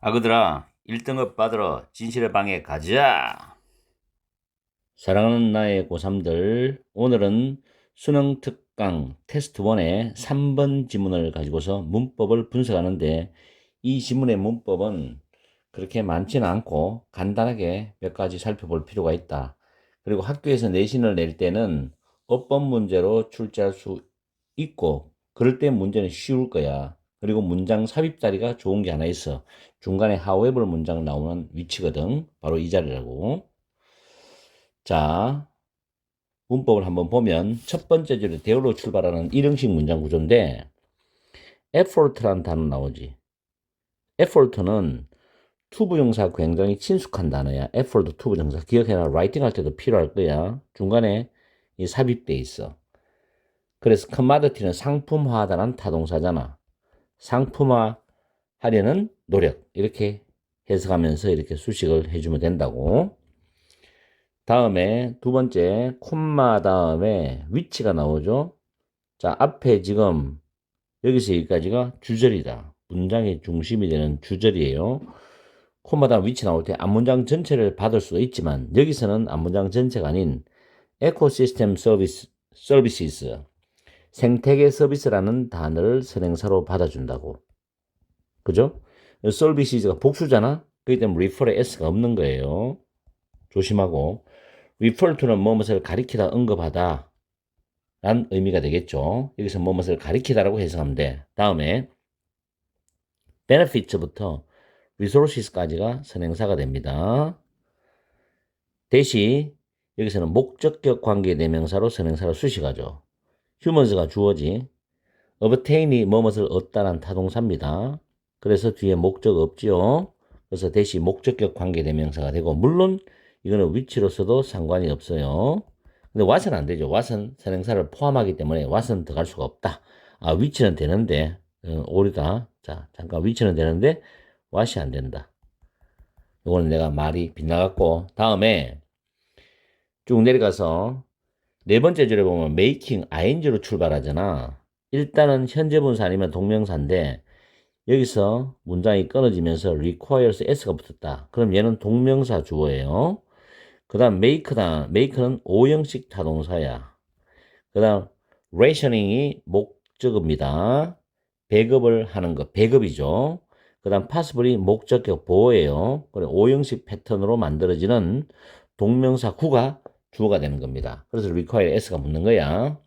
아그들아, 1등급 받으러 진실의 방에 가자. 사랑하는 나의 고3들, 오늘은 수능 특강 테스트 1의 3번 지문을 가지고서 문법을 분석하는데, 이 지문의 문법은 그렇게 많지는 않고 간단하게 몇 가지 살펴볼 필요가 있다. 그리고 학교에서 내신을 낼 때는 어법 문제로 출제할 수 있고, 그럴 때 문제는 쉬울 거야. 그리고 문장 삽입 자리가 좋은 게 하나 있어. 중간에 however 문장 나오는 위치거든. 바로 이 자리라고. 자, 문법을 한번 보면 첫 번째 줄에 대어로 출발하는 일형식 문장 구조인데 effort라는 단어 나오지. effort는 투부정사 굉장히 친숙한 단어야. effort 투부정사. 기억해라. 라이팅 할 때도 필요할 거야. 중간에 이 삽입돼 있어. 그래서 commodity는 상품화하다는 타동사잖아. 상품화 하려는 노력, 이렇게 해석하면서 이렇게 수식을 해주면 된다고. 다음에 두 번째 콤마 다음에 위치가 나오죠. 자, 앞에 지금 여기서 여기까지가 주절이다. 문장의 중심이 되는 주절이에요. 콤마 다음 위치 나올 때 앞문장 전체를 받을 수도 있지만 여기서는 앞문장 전체가 아닌 에코시스템 서비스 생태계 서비스라는 단어를 선행사로 받아준다고. 그죠? 서비스가 복수잖아? 그렇기 때문에 refer에 s가 없는 거예요. 조심하고. refer to는 뭐뭇을 가리키다, 언급하다 라는 의미가 되겠죠. 여기서 뭐뭇을 가리키다라고 해석하면 돼. 다음에 benefits부터 resources까지가 선행사가 됩니다. 대시 여기서는 목적격 관계대명사로 선행사로 수식하죠. humans가 주어지, obtain이 뭐뭇을 얻다란 타동사입니다. 그래서 뒤에 목적 없지요. 그래서 대시 목적격 관계대명사가 되고, 물론 이거는 위치로서도 상관이 없어요. 근데 what은 안 되죠. what은 선행사를 포함하기 때문에 what은 들어갈 수가 없다. 아, 위치는 되는데 오류다. 자, 잠깐 위치는 되는데 what이 안 된다. 이거는 내가 말이 빗나갔고, 다음에 쭉 내려가서 네 번째 줄에 보면 making ing로 출발하잖아. 일단은 현재 분사 아니면 동명사인데 여기서 문장이 끊어지면서 requires s가 붙었다. 그럼 얘는 동명사 주어예요. 그 다음 make는 오형식 타동사야. 그 다음 rationing이 목적어입니다. 배급을 하는 것, 배급이죠. 그 다음 possible이 목적격 보어예요. 그리고 오형식 패턴으로 만들어지는 동명사 구가 주어가 되는 겁니다. 그래서 require s가 붙는 거야.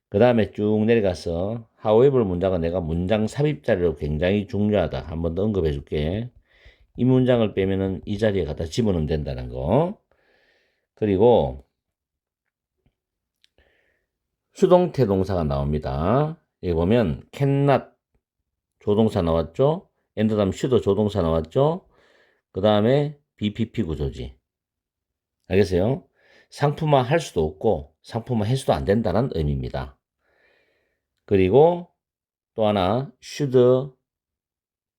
그 다음에 쭉 내려가서 however 문장은 내가 문장 삽입 자리로 굉장히 중요하다. 한 번 더 언급해 줄게. 이 문장을 빼면은 이 자리에 갖다 집어넣으면 된다는 거. 그리고 수동태 동사가 나옵니다. 여기 보면 cannot 조동사 나왔죠? and 다음 should 조동사 나왔죠? 그 다음에 BPP 구조지. 알겠어요? 상품화 할 수도 없고 상품화 해서도 안 된다는 의미입니다. 그리고 또 하나 should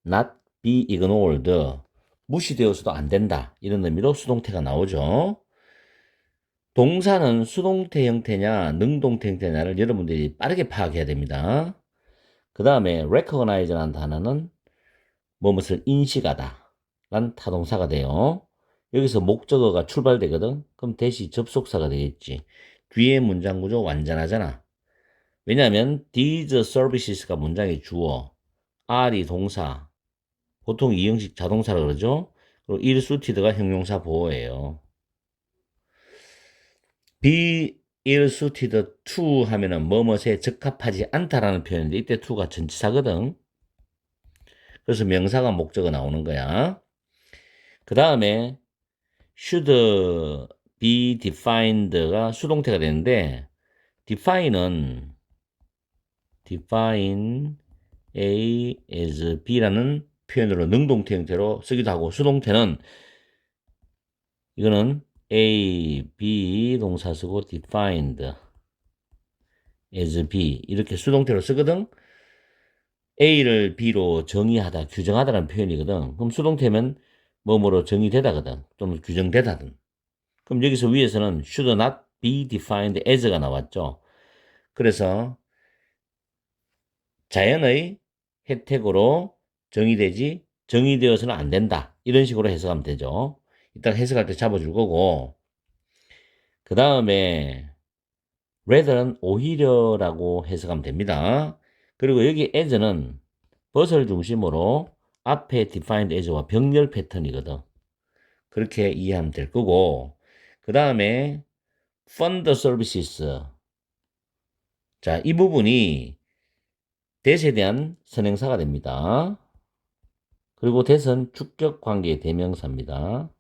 not be ignored. 무시되어서도 안 된다. 이런 의미로 수동태가 나오죠. 동사는 수동태 형태냐 능동태 형태냐를 여러분들이 빠르게 파악해야 됩니다. 그 다음에 recognize라는 단어는 무엇을 인식하다 라는 타동사가 돼요. 여기서 목적어가 출발되거든. 그럼 대시 접속사가 되겠지. 뒤에 문장 구조 완전하잖아. 왜냐하면 these services가 문장의 주어, are이 동사, 보통 이형식 자동사라 그러죠. 그리고 il suited가 형용사 보호예요. be ill suited to 하면은 뭐뭇에 적합하지 않다라는 표현인데 이때 to가 전치사거든. 그래서 명사가 목적어 나오는 거야. 그 다음에 should be defined가 수동태가 되는데 define A as B라는 표현으로 능동태 형태로 쓰기도 하고 수동태는 이거는 A, B 동사 쓰고 defined as B 이렇게 수동태로 쓰거든. A를 B로 정의하다, 규정하다라는 표현이거든. 그럼 수동태면 뭐뭐로 정의되다거든. 또는 규정되다든. 그럼 여기서 위에서는 should not be defined as가 나왔죠. 그래서 자연의 혜택으로 정의되지 정의되어서는 안 된다. 이런 식으로 해석하면 되죠. 일단 해석할 때 잡아줄 거고, 그 다음에 rather는 오히려라고 해석하면 됩니다. 그리고 여기 as는 but을 중심으로 앞에 defined as와 병렬 패턴이거든. 그렇게 이해하면 될 거고, 그 다음에 fund services. 자, 이 부분이 that에 대한 선행사가 됩니다. 그리고 that은 주격 관계의 대명사입니다.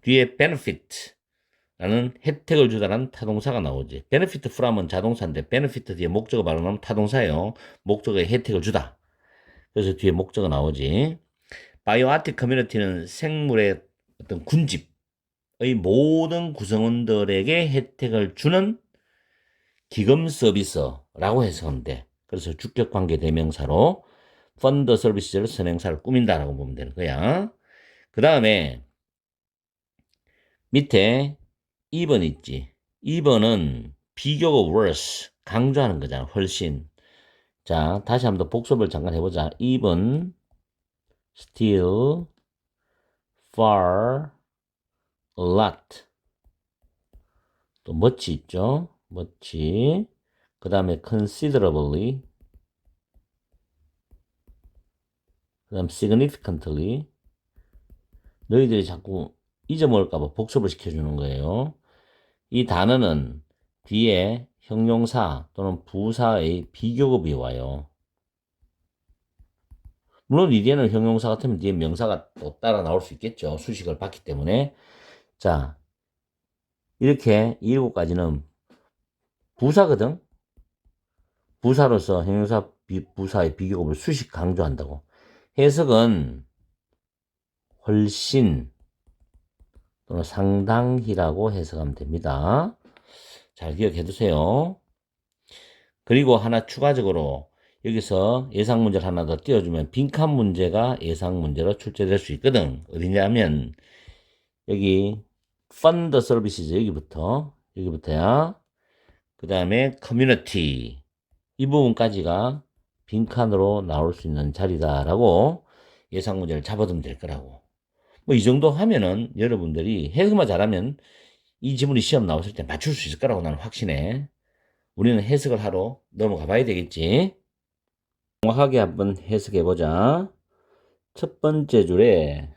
뒤에 benefit라는 혜택을 주다라는 타동사가 나오지. benefit from은 자동사인데 benefit 뒤에 목적어 발음하면 타동사예요. 목적어에 혜택을 주다. 그래서 뒤에 목적어 나오지. 바이오아틱 커뮤니티는 생물의 어떤 군집의 모든 구성원들에게 혜택을 주는 기금 서비스라고 해석하면 돼. 그래서 주격 관계 대명사로 펀드 서비스를 선행사를 꾸민다라고 보면 되는 거야. 그 다음에 밑에 2번 있지. 2번은 비교가 worse, 강조하는 거잖아. 훨씬. 자, 다시 한번 더 복습을 잠깐 해보자. 2번 still, far, a lot. 또 much 있죠. much. 그 다음에 considerably. 그 다음 significantly. 너희들이 자꾸 잊어먹을까봐 복습을 시켜주는 거예요. 이 단어는 뒤에 형용사 또는 부사의 비교급이 와요. 물론 이 뒤에는 형용사 같으면 뒤에 명사가 또 따라 나올 수 있겠죠. 수식을 받기 때문에. 자, 이렇게 7가지는 부사거든. 부사로서 형용사 부사의 비교급을 수식 강조한다고. 해석은 훨씬 또는 상당히라고 해석하면 됩니다. 잘 기억해 두세요. 그리고 하나 추가적으로 여기서 예상 문제를 하나 더 띄워주면 빈칸 문제가 예상 문제로 출제될 수 있거든. 어디냐면 여기 fund services 여기부터야. 그 다음에 community 이 부분까지가 빈칸으로 나올 수 있는 자리다라고 예상 문제를 잡아두면 될 거라고. 뭐 이 정도 하면은 여러분들이 해석만 잘하면 이 지문이 시험 나왔을 때 맞출 수 있을 거라고 나는 확신해. 우리는 해석을 하러 넘어가 봐야 되겠지. 정확하게 한번 해석해 보자. 첫 번째 줄에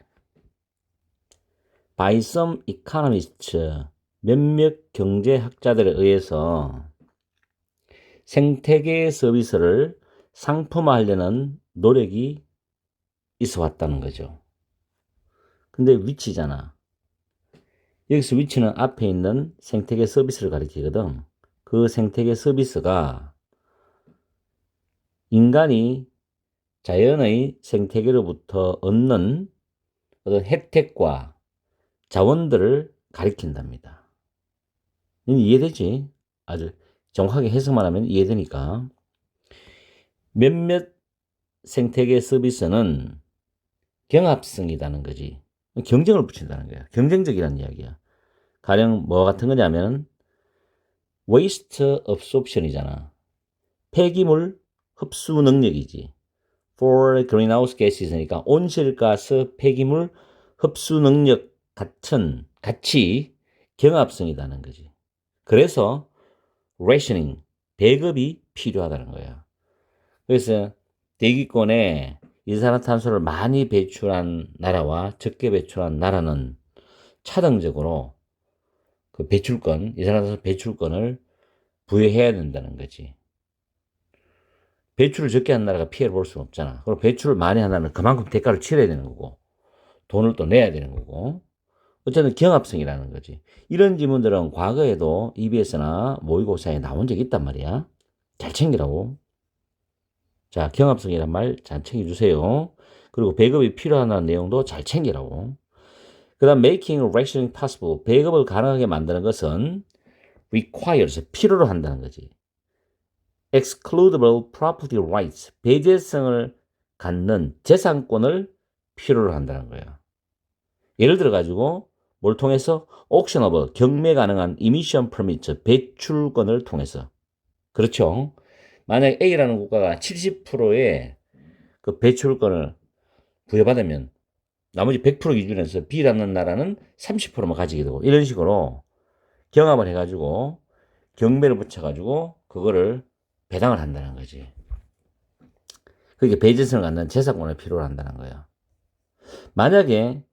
by some economists 몇몇 경제학자들에 의해서 생태계 서비스를 상품화하려는 노력이 있어 왔다는 거죠. 근데 위치잖아. 여기서 위치는 앞에 있는 생태계 서비스를 가리키거든. 그 생태계 서비스가 인간이 자연의 생태계로부터 얻는 어떤 혜택과 자원들을 가리킨답니다. 이해되지? 아주 정확하게 해석만 하면 이해되니까. 몇몇 생태계 서비스는 경합성이라는 거지. 경쟁을 붙인다는 거야. 경쟁적이라는 이야기야. 가령 뭐 같은 거냐면 waste absorption이잖아. 폐기물 흡수 능력이지. for greenhouse gases니까 온실가스 폐기물 흡수 능력 같이 경합성이라는 거지. 그래서 rationing, 배급이 필요하다는 거야. 그래서 대기권에 이산화탄소를 많이 배출한 나라와 적게 배출한 나라는 차등적으로 그 이산화탄소 배출권을 부여해야 된다는 거지. 배출을 적게 한 나라가 피해를 볼 수는 없잖아. 그리고 배출을 많이 한 나라는 그만큼 대가를 치러야 되는 거고, 돈을 또 내야 되는 거고, 어쨌든 경합성이라는 거지. 이런 지문들은 과거에도 EBS나 모의고사에 나온 적이 있단 말이야. 잘 챙기라고. 자, 경합성이란 말 잘 챙겨주세요. 그리고 배급이 필요하다는 내용도 잘 챙기라고. 그 다음 making rationing possible. 배급을 가능하게 만드는 것은 requires, 필요로 한다는 거지. excludable property rights. 배제성을 갖는 재산권을 필요로 한다는 거야. 예를 들어 가지고 뭘 통해서 auctionable, 경매 가능한 emission permit, 배출권을 통해서. 그렇죠. 만약 A라는 국가가 70%의 그 배출권을 부여받으면 나머지 100% 기준에서 B라는 나라는 30%만 가지게 되고 이런 식으로 경합을 해가지고 경매를 붙여가지고 그거를 배당을 한다는 거지. 그게 배제성을 갖는 재산권을 필요로 한다는 거야. 만약에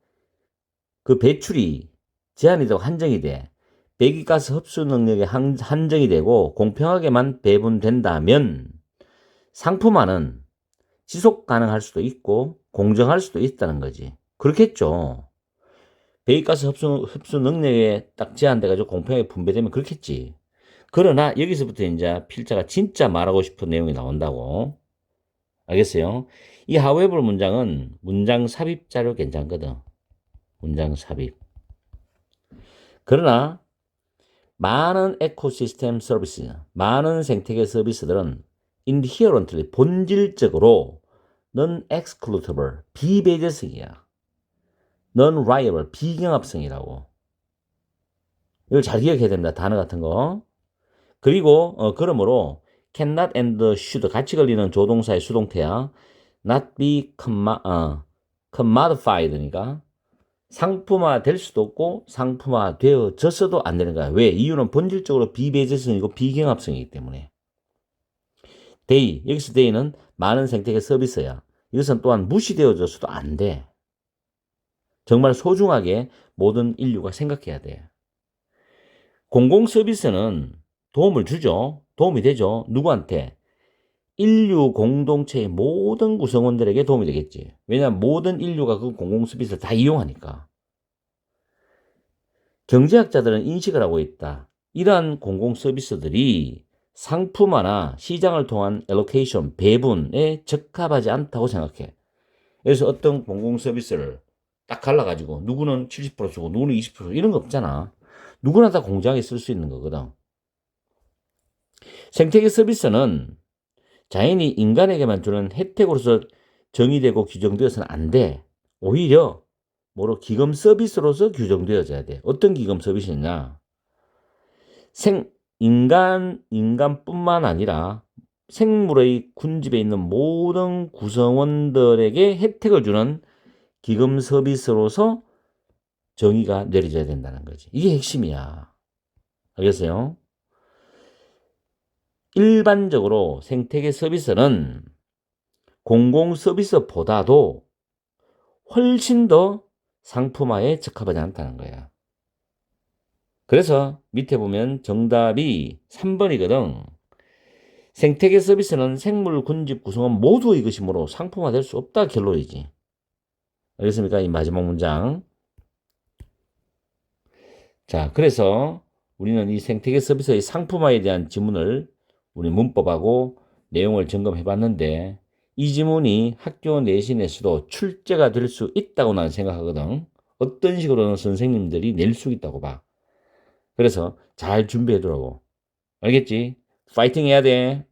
그 배출이 제한이 되고 한정이 돼 배기가스 흡수 능력이 한정이 되고 공평하게만 배분된다면 상품화는 지속 가능할 수도 있고 공정할 수도 있다는 거지. 그렇겠죠. 배기가스 흡수 능력에 딱 제한돼가지고 공평하게 분배되면 그렇겠지. 그러나 여기서부터 이제 필자가 진짜 말하고 싶은 내용이 나온다고. 알겠어요? 이 however 문장은 문장 삽입 자료 괜찮거든. 문장 삽입. 그러나 많은 에코시스템 서비스, 많은 생태계 서비스들은 inherently 본질적으로 non-excludable 비배제성이야. non-liable 비경합성이라고. 이걸 잘 기억해야 됩니다. 단어 같은 거. 그리고 그러므로 cannot and should 같이 걸리는 조동사의 수동태야. not be commodified니까 상품화 될 수도 없고 상품화 되어져서도 안 되는 거야. 왜? 이유는 본질적으로 비배제성이고 비경합성이기 때문에. 여기서 day는 많은 생태계 서비스야. 이것은 또한 무시되어져서도 안 돼. 정말 소중하게 모든 인류가 생각해야 돼. 공공 서비스는 도움을 주죠. 도움이 되죠. 누구한테? 인류 공동체의 모든 구성원들에게 도움이 되겠지. 왜냐하면 모든 인류가 그 공공 서비스를 다 이용하니까. 경제학자들은 인식을 하고 있다. 이러한 공공 서비스들이 상품화나 시장을 통한 엘로케이션, 배분에 적합하지 않다고 생각해. 그래서 어떤 공공 서비스를 딱 갈라가지고 누구는 70% 주고 누구는 20% 이런 거 없잖아. 누구나 다 공정하게 쓸 수 있는 거거든. 생태계 서비스는 자연이 인간에게만 주는 혜택으로서 정의되고 규정되어서는 안 돼. 오히려 뭐로 기금 서비스로서 규정되어져야 돼. 어떤 기금 서비스냐? 인간뿐만 아니라 생물의 군집에 있는 모든 구성원들에게 혜택을 주는 기금 서비스로서 정의가 내려져야 된다는 거지. 이게 핵심이야. 알겠어요? 일반적으로 생태계 서비스는 공공 서비스보다도 훨씬 더 상품화에 적합하지 않다는 거야. 그래서 밑에 보면 정답이 3번이거든. 생태계 서비스는 생물 군집 구성원 모두의 것이므로 상품화될 수 없다 결론이지. 알겠습니까? 이 마지막 문장. 자, 그래서 우리는 이 생태계 서비스의 상품화에 대한 지문을 우리 문법하고 내용을 점검해 봤는데 이 지문이 학교 내신에서도 출제가 될 수 있다고 나는 생각하거든. 어떤 식으로는 선생님들이 낼 수 있다고 봐. 그래서 잘 준비해 두라고. 알겠지? 파이팅 해야 돼.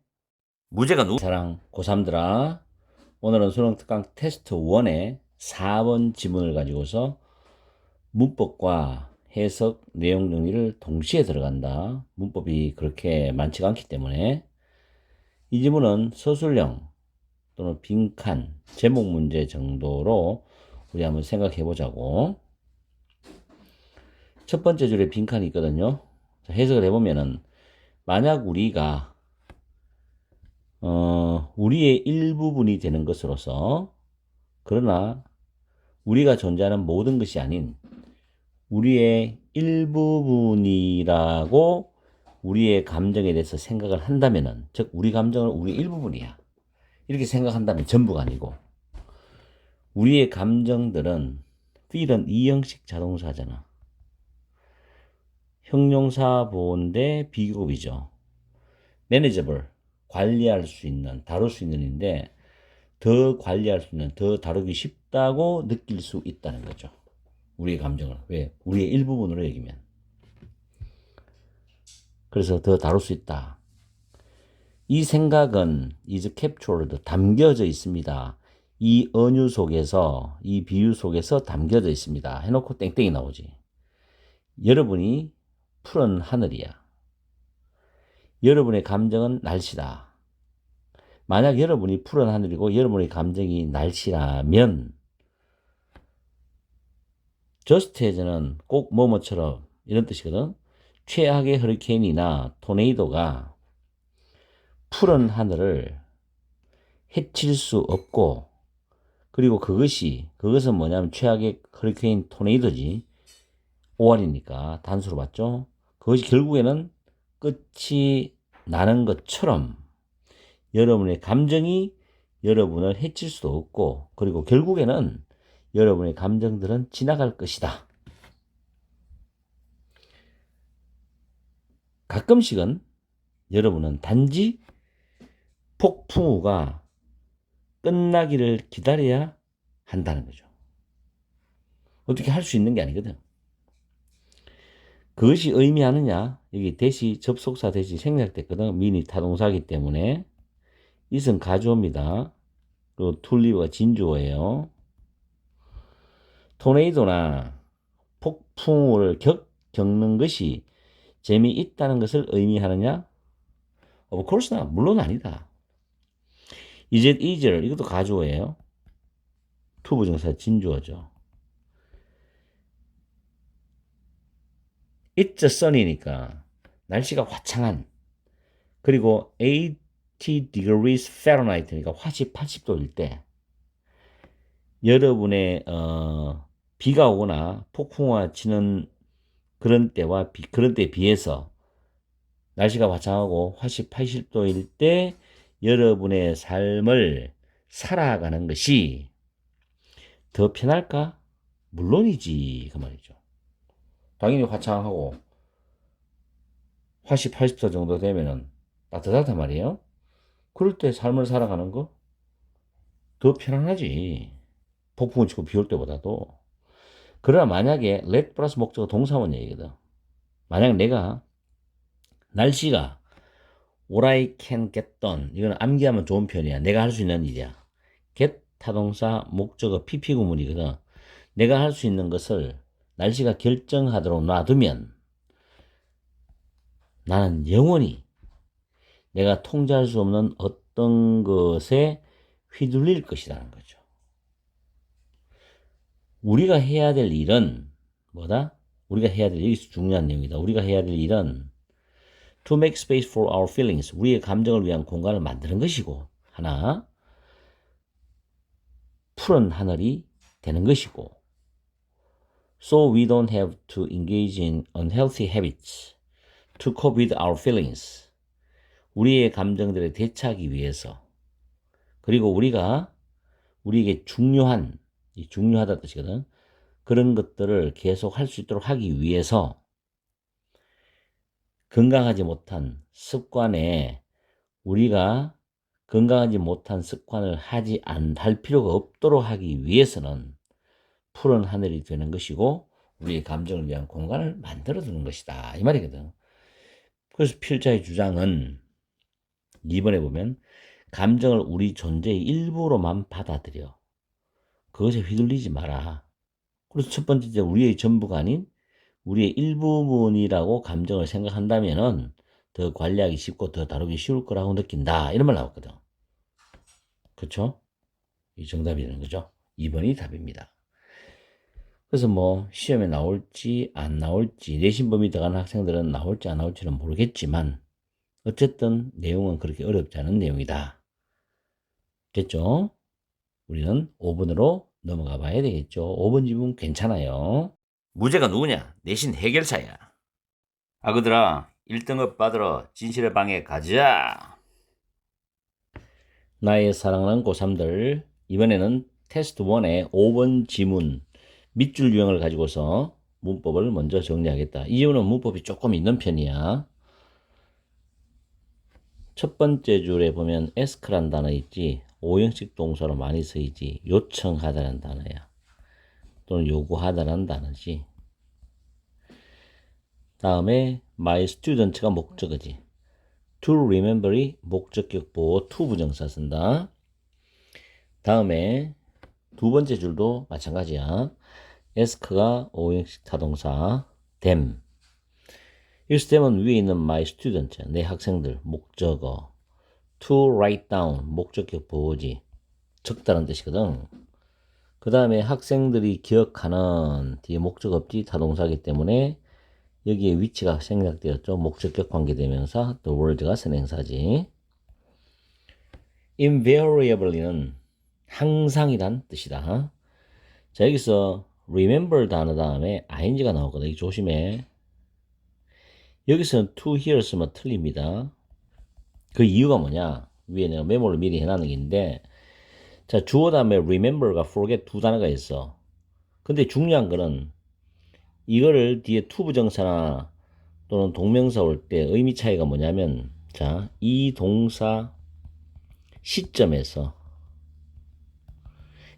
무죄가 사랑 고3들아. 오늘은 수능특강 테스트 1의 4번 지문을 가지고서 문법과 해석, 내용 정리를 동시에 들어간다. 문법이 그렇게 많지가 않기 때문에 이 지문은 서술형 또는 빈칸, 제목 문제 정도로 우리 한번 생각해 보자고. 첫 번째 줄에 빈칸이 있거든요. 해석을 해보면은 만약 우리가 우리의 일부분이 되는 것으로서 그러나 우리가 존재하는 모든 것이 아닌 우리의 일부분이라고 우리의 감정에 대해서 생각을 한다면은 즉 우리 감정은 우리 일부분이야. 이렇게 생각한다면 전부가 아니고 우리의 감정들은 feel은 이형식 자동사잖아. 형용사 보호인데 비급이죠. manageable 관리할 수 있는 다룰 수 있는 인데 더 관리할 수 있는 더 다루기 쉽다고 느낄 수 있다는 거죠. 우리의 감정을. 왜? 우리의 일부분으로 여기면. 그래서 더 다룰 수 있다. 이 생각은 is captured 담겨져 있습니다. 이 언유 속에서 이 비유 속에서 담겨져 있습니다. 해놓고 땡땡이 나오지. 여러분이 푸른 하늘이야. 여러분의 감정은 날씨다. 만약 여러분이 푸른 하늘이고 여러분의 감정이 날씨라면 just as는 꼭 뭐뭐처럼 이런 뜻이거든. 최악의 허리케인이나 토네이도가 푸른 하늘을 해칠 수 없고, 그리고 그것은 뭐냐면 최악의 허리케인 토네이도지. 5월이니까 단수로 봤죠. 그것이 결국에는 끝이 나는 것처럼 여러분의 감정이 여러분을 해칠 수도 없고, 그리고 결국에는 여러분의 감정들은 지나갈 것이다. 가끔씩은 여러분은 단지 폭풍우가 끝나기를 기다려야 한다는 거죠. 어떻게 할 수 있는 게 아니거든. 그것이 의미하느냐? 여기 대시 접속사 대시 생략됐거든. 미니 타동사이기 때문에. 이은 가주어입니다. 그리고 툴리브가 진주어예요. 토네이도나 폭풍우를 겪는 것이 재미있다는 것을 의미하느냐? Of course not. 물론 아니다. Is it easier? 이것도 가주어예요. 투부정사 진주어죠. It's sun이니까 날씨가 화창한, 그리고 80 degrees Fahrenheit니까 화씨 80도일 때 여러분의 비가 오거나 폭풍우가 치는 그런 때에 비해서 날씨가 화창하고 화씨 80도일 때 여러분의 삶을 살아가는 것이 더 편할까? 물론이지, 그 말이죠. 당연히 화창하고 화씨 80도 정도 되면은 따뜻하단 말이에요. 그럴 때 삶을 살아가는 거 더 편안하지. 폭풍우 치고 비 올 때보다도. 그러나 만약에 let 플러스 목적어 동사원 얘기거든. 만약 내가 날씨가 what I can get done, 이거는 암기하면 좋은 편이야. 내가 할 수 있는 일이야. get 타동사 목적어 PP 구문이거든. 내가 할 수 있는 것을 날씨가 결정하도록 놔두면 나는 영원히 내가 통제할 수 없는 어떤 것에 휘둘릴 것이라는 거죠. 우리가 해야 될 일은 뭐다? 여기서 중요한 내용이다. 우리가 해야 될 일은 to make space for our feelings, 우리의 감정을 위한 공간을 만드는 것이고, 하나, 푸른 하늘이 되는 것이고, so we don't have to engage in unhealthy habits to cope with our feelings, 우리의 감정들에 대처하기 위해서, 그리고 우리에게 중요하다 뜻이거든. 그런 것들을 계속 할 수 있도록 하기 위해서 우리가 건강하지 못한 습관을 할 필요가 없도록 하기 위해서는 푸른 하늘이 되는 것이고, 우리의 감정을 위한 공간을 만들어 두는 것이다, 이 말이거든. 그래서 필자의 주장은 2번에 보면 감정을 우리 존재의 일부로만 받아들여 그것에 휘둘리지 마라. 그래서 첫 번째, 우리의 전부가 아닌 우리의 일부분이라고 감정을 생각한다면은 더 관리하기 쉽고 더 다루기 쉬울 거라고 느낀다, 이런 말 나왔거든. 그쵸? 이 정답이 되는 거죠. 2번이 답입니다. 그래서 뭐 시험에 나올지 안 나올지, 내신 범위 들어가는 학생들은 나올지 안 나올지는 모르겠지만 어쨌든 내용은 그렇게 어렵지 않은 내용이다. 됐죠? 우리는 5번으로 넘어가 봐야 되겠죠. 5번 지문 괜찮아요. 무죄가 누구냐? 내신 해결사야. 아그들아, 1등급 받으러 진실의 방에 가자. 나의 사랑하는 고3들, 이번에는 테스트 1의 5번 지문 밑줄 유형을 가지고서 문법을 먼저 정리하겠다. 이 지문은 문법이 조금 있는 편이야. 첫 번째 줄에 보면 ask란 단어 있지. 5형식 동사로 많이 쓰이지. 요청하다라는 단어야. 또는 요구하다라는 단어지. 다음에 my student가 목적어지. to remember이 목적격 보호 to 부정사 쓴다. 다음에 두 번째 줄도 마찬가지야. ask가 5형식 타동사 them. 여기서 them은 위에 있는 my student, 내 학생들, 목적어. to write down, 목적격 보호지. 적다는 뜻이거든. 그 다음에 학생들이 기억하는 뒤에 목적 없지 타동사이기 때문에 여기에 위치가 생략되었죠. 목적격 관계대명사, the word가 선행사지. invariably는 항상이란 뜻이다. 자, 여기서 remember 단어 다음에 ing가 나오거든. 이거 조심해. 여기서는 to here 쓰면 틀립니다. 그 이유가 뭐냐? 위에 내가 메모를 미리 해놨는 게 있는데, 자, 주어 다음에 remember가 forget 두 단어가 있어. 근데 중요한 거는 이거를 뒤에 to 부정사나 또는 동명사 올 때 의미 차이가 뭐냐면, 자, 이 동사 시점에서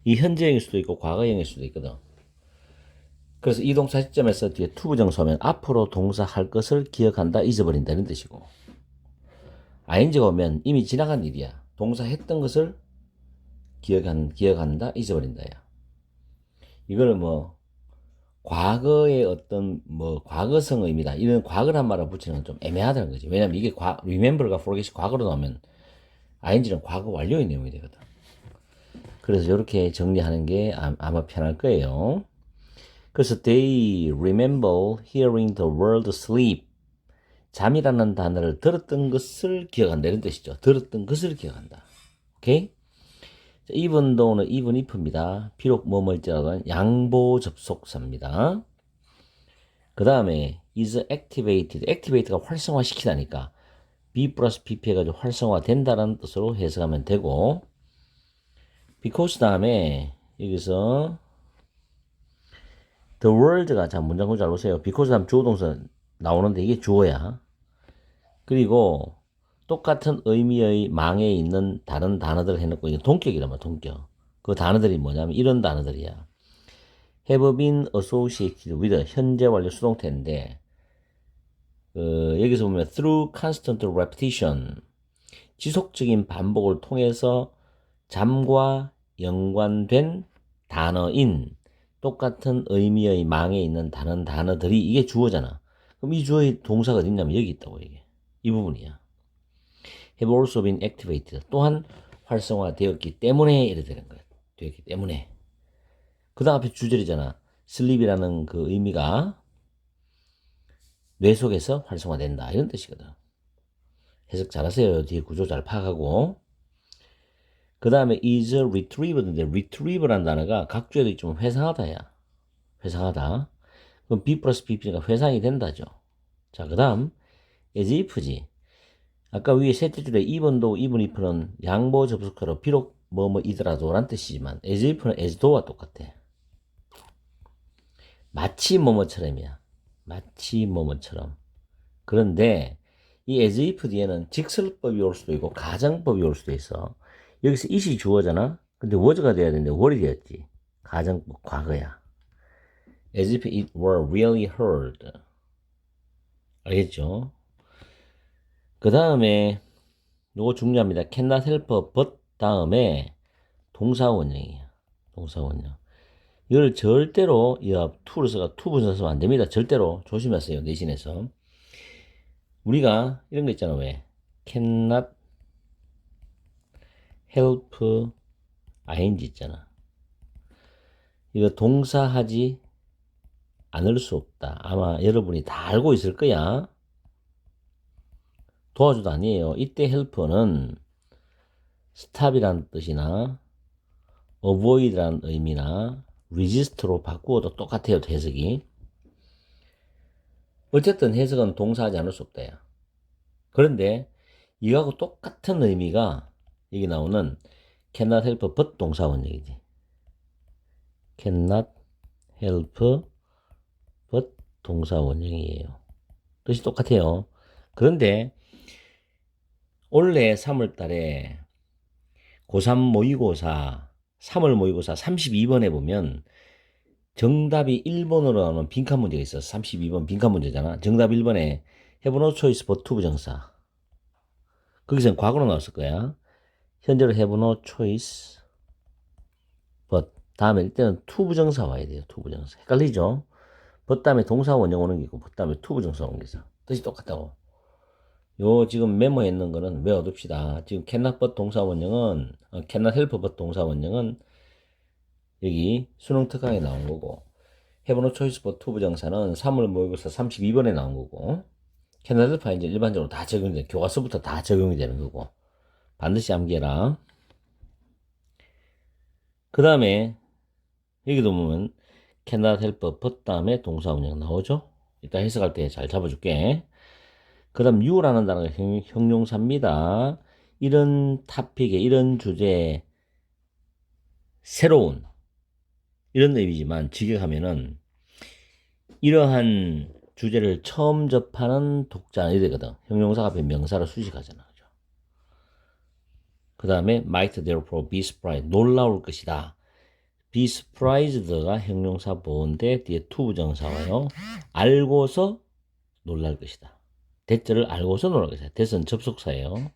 이 현재형일 수도 있고 과거형일 수도 있거든. 그래서 이 동사 시점에서 뒤에 to 부정사 오면 앞으로 동사 할 것을 기억한다, 잊어버린다 이런 뜻이고, ing가 오면 이미 지나간 일이야. 동사 했던 것을 기억한다, 잊어버린다야. 이거를 뭐 과거의 어떤 뭐 과거성 의미다 이런 과거란 말을 붙이는 건 좀 애매하다는 거지. 왜냐면 이게 remember가 forget이 과거로 나오면 ing는 과거 완료의 내용이 되거든. 그래서 이렇게 정리하는 게 아마 편할 거예요. 그래서 they remember hearing the word sleep. 잠이라는 단어를 들었던 것을 기억한다 이런 뜻이죠. 들었던 것을 기억한다. 오케이? even though는 even if입니다. 비록 뭐뭐일지라도 양보 접속사입니다. 그 다음에 is activated. activate가 활성화시키다니까 be 플러스 pp 해가지고 활성화된다라는 뜻으로 해석하면 되고, because 다음에 여기서 the world가 자 문장 구조 잘 보세요. because 다음 주어 동사 나오는데 이게 주어야. 그리고 똑같은 의미의 망에 있는 다른 단어들을 해놓고 이게 동격이란 말이야. 동격. 그 단어들이 뭐냐면 이런 단어들이야. have been associated with 현재 완료 수동태인데 여기서 보면 through constant repetition 지속적인 반복을 통해서 잠과 연관된 단어인 똑같은 의미의 망에 있는 다른 단어들이 이게 주어잖아. 그럼 이 주어의 동사가 어디 있냐면 여기 있다고 이게. 이 부분이야. have also been activated. 또한 활성화되었기 때문에 이래 되는 거야. 되었기 때문에. 그 다음 앞에 주절이잖아. sleep이라는 그 의미가 뇌 속에서 활성화된다. 이런 뜻이거든. 해석 잘하세요. 뒤에 구조 잘 파악하고. 그 다음에 is retrieved인데 retrieve라는 단어가 각주에도 있지만 회상하다야. 회상하다. 그럼 be 플러스 pp가 회상이 된다죠. 자, 그 다음 as if지. 아까 위에 셋째 줄에 even though, even if는 양보 접속사로 비록 뭐뭐이더라도 란 뜻이지만 as if는 as though와 똑같아. 마치 뭐뭐처럼이야. 마치 뭐뭐처럼. 그런데 이 as if 뒤에는 직설법이 올 수도 있고 가정법이 올 수도 있어. 여기서 it이 주어잖아. 근데 was가 돼야 되는데 were이 되었지. 가정법 과거야. as if it were really heard. 알겠죠? 그 다음에 요거 중요합니다. cannot help but 다음에 동사원형이에요. 동사원형. 이걸 절대로 to를 써가 to 분사 쓰면 안 됩니다. 절대로 조심하세요. 내신에서. 우리가 이런 거 있잖아. 왜? cannot help ing 있잖아. 이거 동사하지 않을 수 없다. 아마 여러분이 다 알고 있을 거야. 도와줘도 아니에요. 이때 help는 stop이라는 뜻이나 avoid라는 의미나 resist로 바꾸어도 똑같아요. 해석이. 어쨌든 해석은 동사하지 않을 수 없다. 야. 그런데 이거하고 똑같은 의미가 여기 나오는 cannot help but 동사원형이지. cannot help but 동사원형이에요. 뜻이 똑같아요. 그런데 올해 3월 달에 고3 모의고사 3월 모의고사 32번에 보면 정답이 1번으로 나오는 빈칸 문제가 있어서 32번 빈칸 문제잖아. 정답 1번에 have no choice but to 부정사. 거기서는 과거로 나왔을 거야. 현재로 have no choice but 다음에 이때는 to 부정사 와야 돼요. to 부정사. 헷갈리죠? but 다음에 동사 원형 오는 게 있고 but 다음에 to 부정사 오는 게 있어. 뜻이 똑같다고. 요 지금 메모해 있는 거는 외워둡시다. 지금 cannot but 동사 원형은 cannot help but 동사 원형은 여기 수능 특강에 나온 거고, Have no choice but to 부정사는 3월 모의고사 32번에 나온 거고, 캐나다파 이제 일반적으로 다 적용이 돼. 교과서부터 다 적용이 되는 거고, 반드시 암기해라. 그 다음에 여기도 보면 캐나다 헬퍼 but 다음에 동사 운영 나오죠. 이따 해석할 때 잘 잡아줄게. 그 다음 you라는 단어가 형용사입니다. 이런 토픽에 이런 주제에 새로운 이런 의미지만 직역하면은 이러한 주제를 처음 접하는 독자는 이되거든. 형용사가 앞에 명사로 수식하잖아. 그죠? 그 다음에 might therefore be surprised. 놀라울 것이다. be surprised가 형용사 보호인데 뒤에 to 부정사와요. 알고서 놀랄 것이다. 대절을 알고서 놀랄 것이다. that은 접속사예요.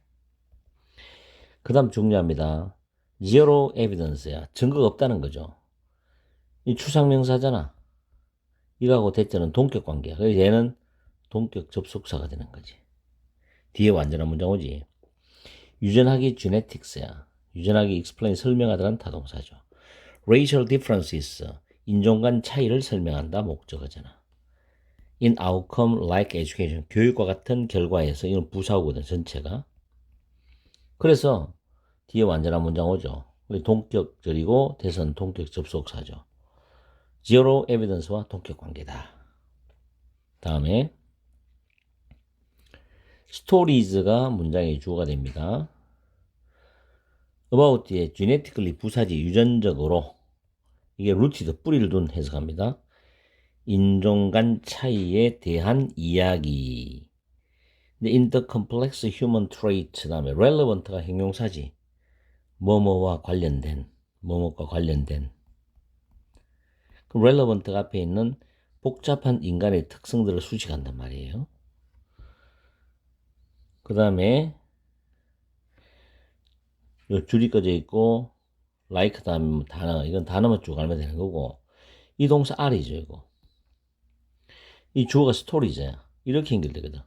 그 다음 중요합니다. zero evidence야. 증거가 없다는 거죠. 이 추상명사잖아. 이거하고 대절은 동격관계야. 그래서 얘는 동격 접속사가 되는 거지. 뒤에 완전한 문장 오지. 유전학이 genetics야. 유전학이 explain 설명하다는 타동사죠. racial differences 인종 간 차이를 설명한다 목적어잖아. in outcome like education 교육과 같은 결과에서 이건 부사어거든 전체가. 그래서 뒤에 완전한 문장 오죠. 동격절이고 대선 동격 접속사죠. zero evidence와 동격 관계다. 다음에 stories가 문장의 주어가 됩니다. about 뒤에 genetically 부사지 유전적으로 이게 rooted 뿌리를 둔 해석합니다. 인종 간 차이에 대한 이야기. 근데 in the complex human trait 다음에 relevant가 형용사지. 뭐뭐와 관련된, 뭐뭐과 관련된. 그 relevant가 앞에 있는 복잡한 인간의 특성들을 수식한단 말이에요. 그 다음에 줄이 꺼져 있고 like 다음에 단어, 이건 단어만 쭉 알면 되는 거고 이 동사 R이죠 이거. 이 주어가 스토리즈야. 이렇게 연결되거든.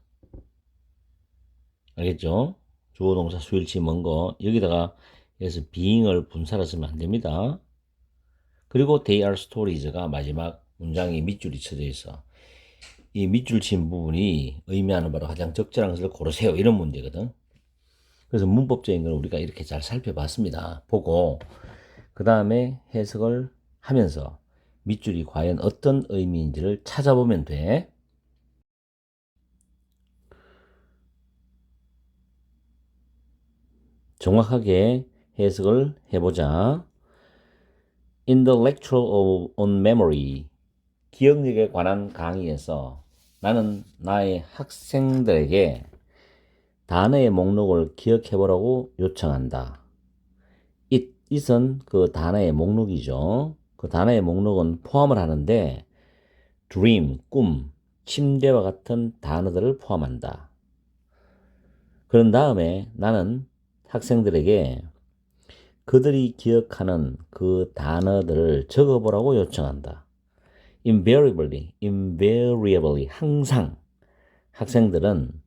알겠죠? 주어 동사 수일치 먼 거 여기다가 그래서 being을 분사로 쓰면 안 됩니다. 그리고 they are stories가 마지막 문장에 밑줄이 쳐져 있어. 이 밑줄 친 부분이 의미하는 바로 가장 적절한 것을 고르세요. 이런 문제거든. 그래서 문법적인 걸 우리가 이렇게 잘 살펴봤습니다. 보고 그 다음에 해석을 하면서 밑줄이 과연 어떤 의미인지를 찾아보면 돼. 정확하게 해석을 해보자. In the lecture on memory, 기억력에 관한 강의에서 나는 나의 학생들에게 단어의 목록을 기억해보라고 요청한다. it은 그 단어의 목록이죠. 그 단어의 목록은 포함을 하는데 dream, 꿈, 침대와 같은 단어들을 포함한다. 그런 다음에 나는 학생들에게 그들이 기억하는 그 단어들을 적어보라고 요청한다. invariably, 항상 학생들은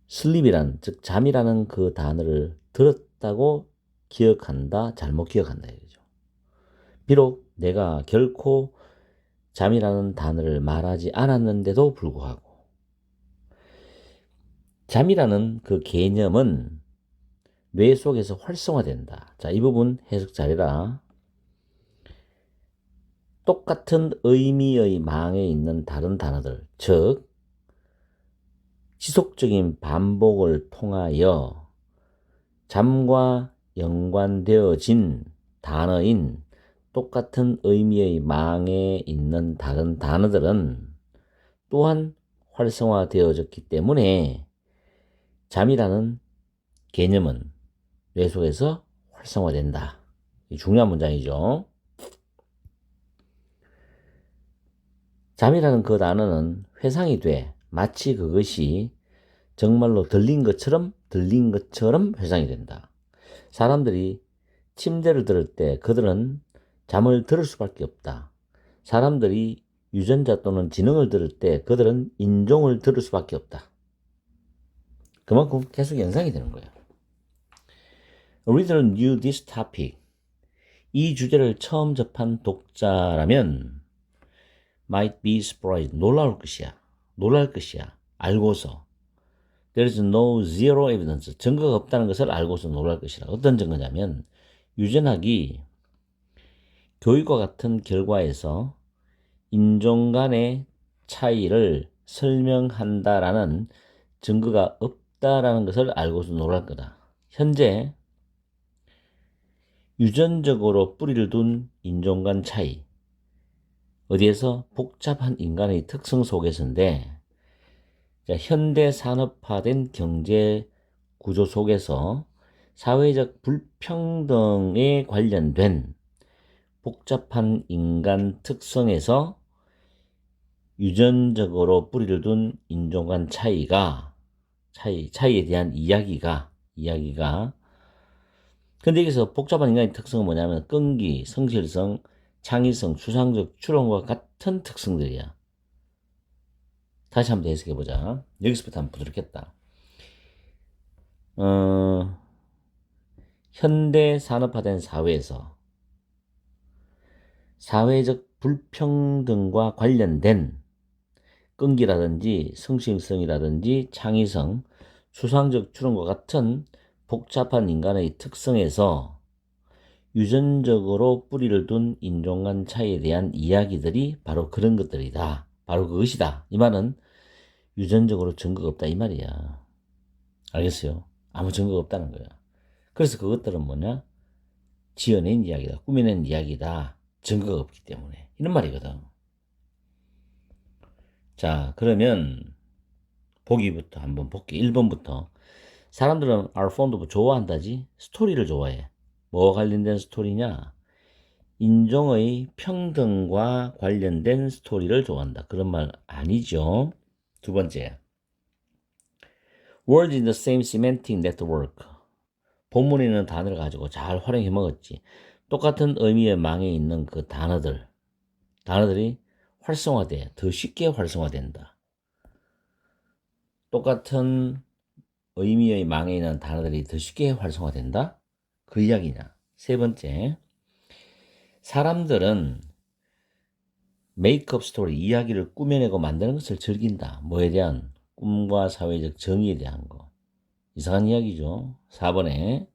sleep이란, 즉 잠이라는 그 단어를 들었다고 기억한다, 잘못 기억한다 이거죠. 비록 내가 결코 잠이라는 단어를 말하지 않았는데도 불구하고 잠이라는 그 개념은 뇌 속에서 활성화된다. 자, 이 부분 해석 잘해라. 똑같은 의미의 망에 있는 다른 단어들, 즉 지속적인 반복을 통하여 잠과 연관되어진 단어인 똑같은 의미의 망에 있는 다른 단어들은 또한 활성화되어졌기 때문에 잠이라는 개념은 뇌 속에서 활성화된다. 중요한 문장이죠. 잠이라는 그 단어는 회상이 돼 마치 그것이 정말로 들린 것처럼 회상이 된다. 사람들이 침대를 들을 때 그들은 잠을 들을 수밖에 없다. 사람들이 유전자 또는 지능을 들을 때 그들은 인종을 들을 수밖에 없다. 그만큼 계속 연상이 되는 거예요. Reader knew this topic. 이 주제를 처음 접한 독자라면 might be surprised, 놀랄 것이야. 알고서. There is no zero evidence, 증거가 없다는 것을 알고서 놀랄 것이라. 어떤 증거냐면 유전학이 교육과 같은 결과에서 인종 간의 차이를 설명한다라는 증거가 없다라는 것을 알고서 놀랄 거다. 현재 유전적으로 뿌리를 둔 인종 간 차이, 어디에서? 복잡한 인간의 특성 속에서인데, 자, 현대 산업화된 경제 구조 속에서 사회적 불평등에 관련된 복잡한 인간 특성에서 유전적으로 뿌리를 둔 인종 간 차이에 대한 이야기가 근데 여기서 복잡한 인간의 특성은 뭐냐면 끈기, 성실성, 창의성, 추상적 추론과 같은 특성들이야. 다시 한번 해석해보자. 여기서부터 한번 부드럽겠다. 현대 산업화된 사회에서 사회적 불평등과 관련된 끈기라든지 성실성이라든지 창의성, 추상적 추론과 같은 복잡한 인간의 특성에서 유전적으로 뿌리를 둔 인종 간 차이에 대한 이야기들이 바로 그런 것들이다. 바로 그것이다. 이 말은 유전적으로 증거가 없다 이 말이야. 알겠어요? 아무 증거가 없다는 거야. 그래서 그것들은 뭐냐? 지어낸 이야기다. 꾸며낸 이야기다. 증거가 없기 때문에. 이런 말이거든. 자, 그러면 보기부터 한번 볼게. 1번부터. 사람들은 are fond of 좋아한다지? 스토리를 좋아해. 뭐와 관련된 스토리냐? 인종의 평등과 관련된 스토리를 좋아한다. 그런 말 아니죠. 두 번째. Words in the same semantic network. 본문에 있는 단어를 가지고 잘 활용해 먹었지. 똑같은 의미의 망에 있는 그 단어들이 활성화돼. 더 쉽게 활성화된다. 똑같은 의미의 망에 있는 단어들이 더 쉽게 활성화된다? 그 이야기냐. 세 번째, 사람들은 메이크업 스토리, 이야기를 꾸며내고 만드는 것을 즐긴다. 뭐에 대한? 꿈과 사회적 정의에 대한 거. 이상한 이야기죠. 4번에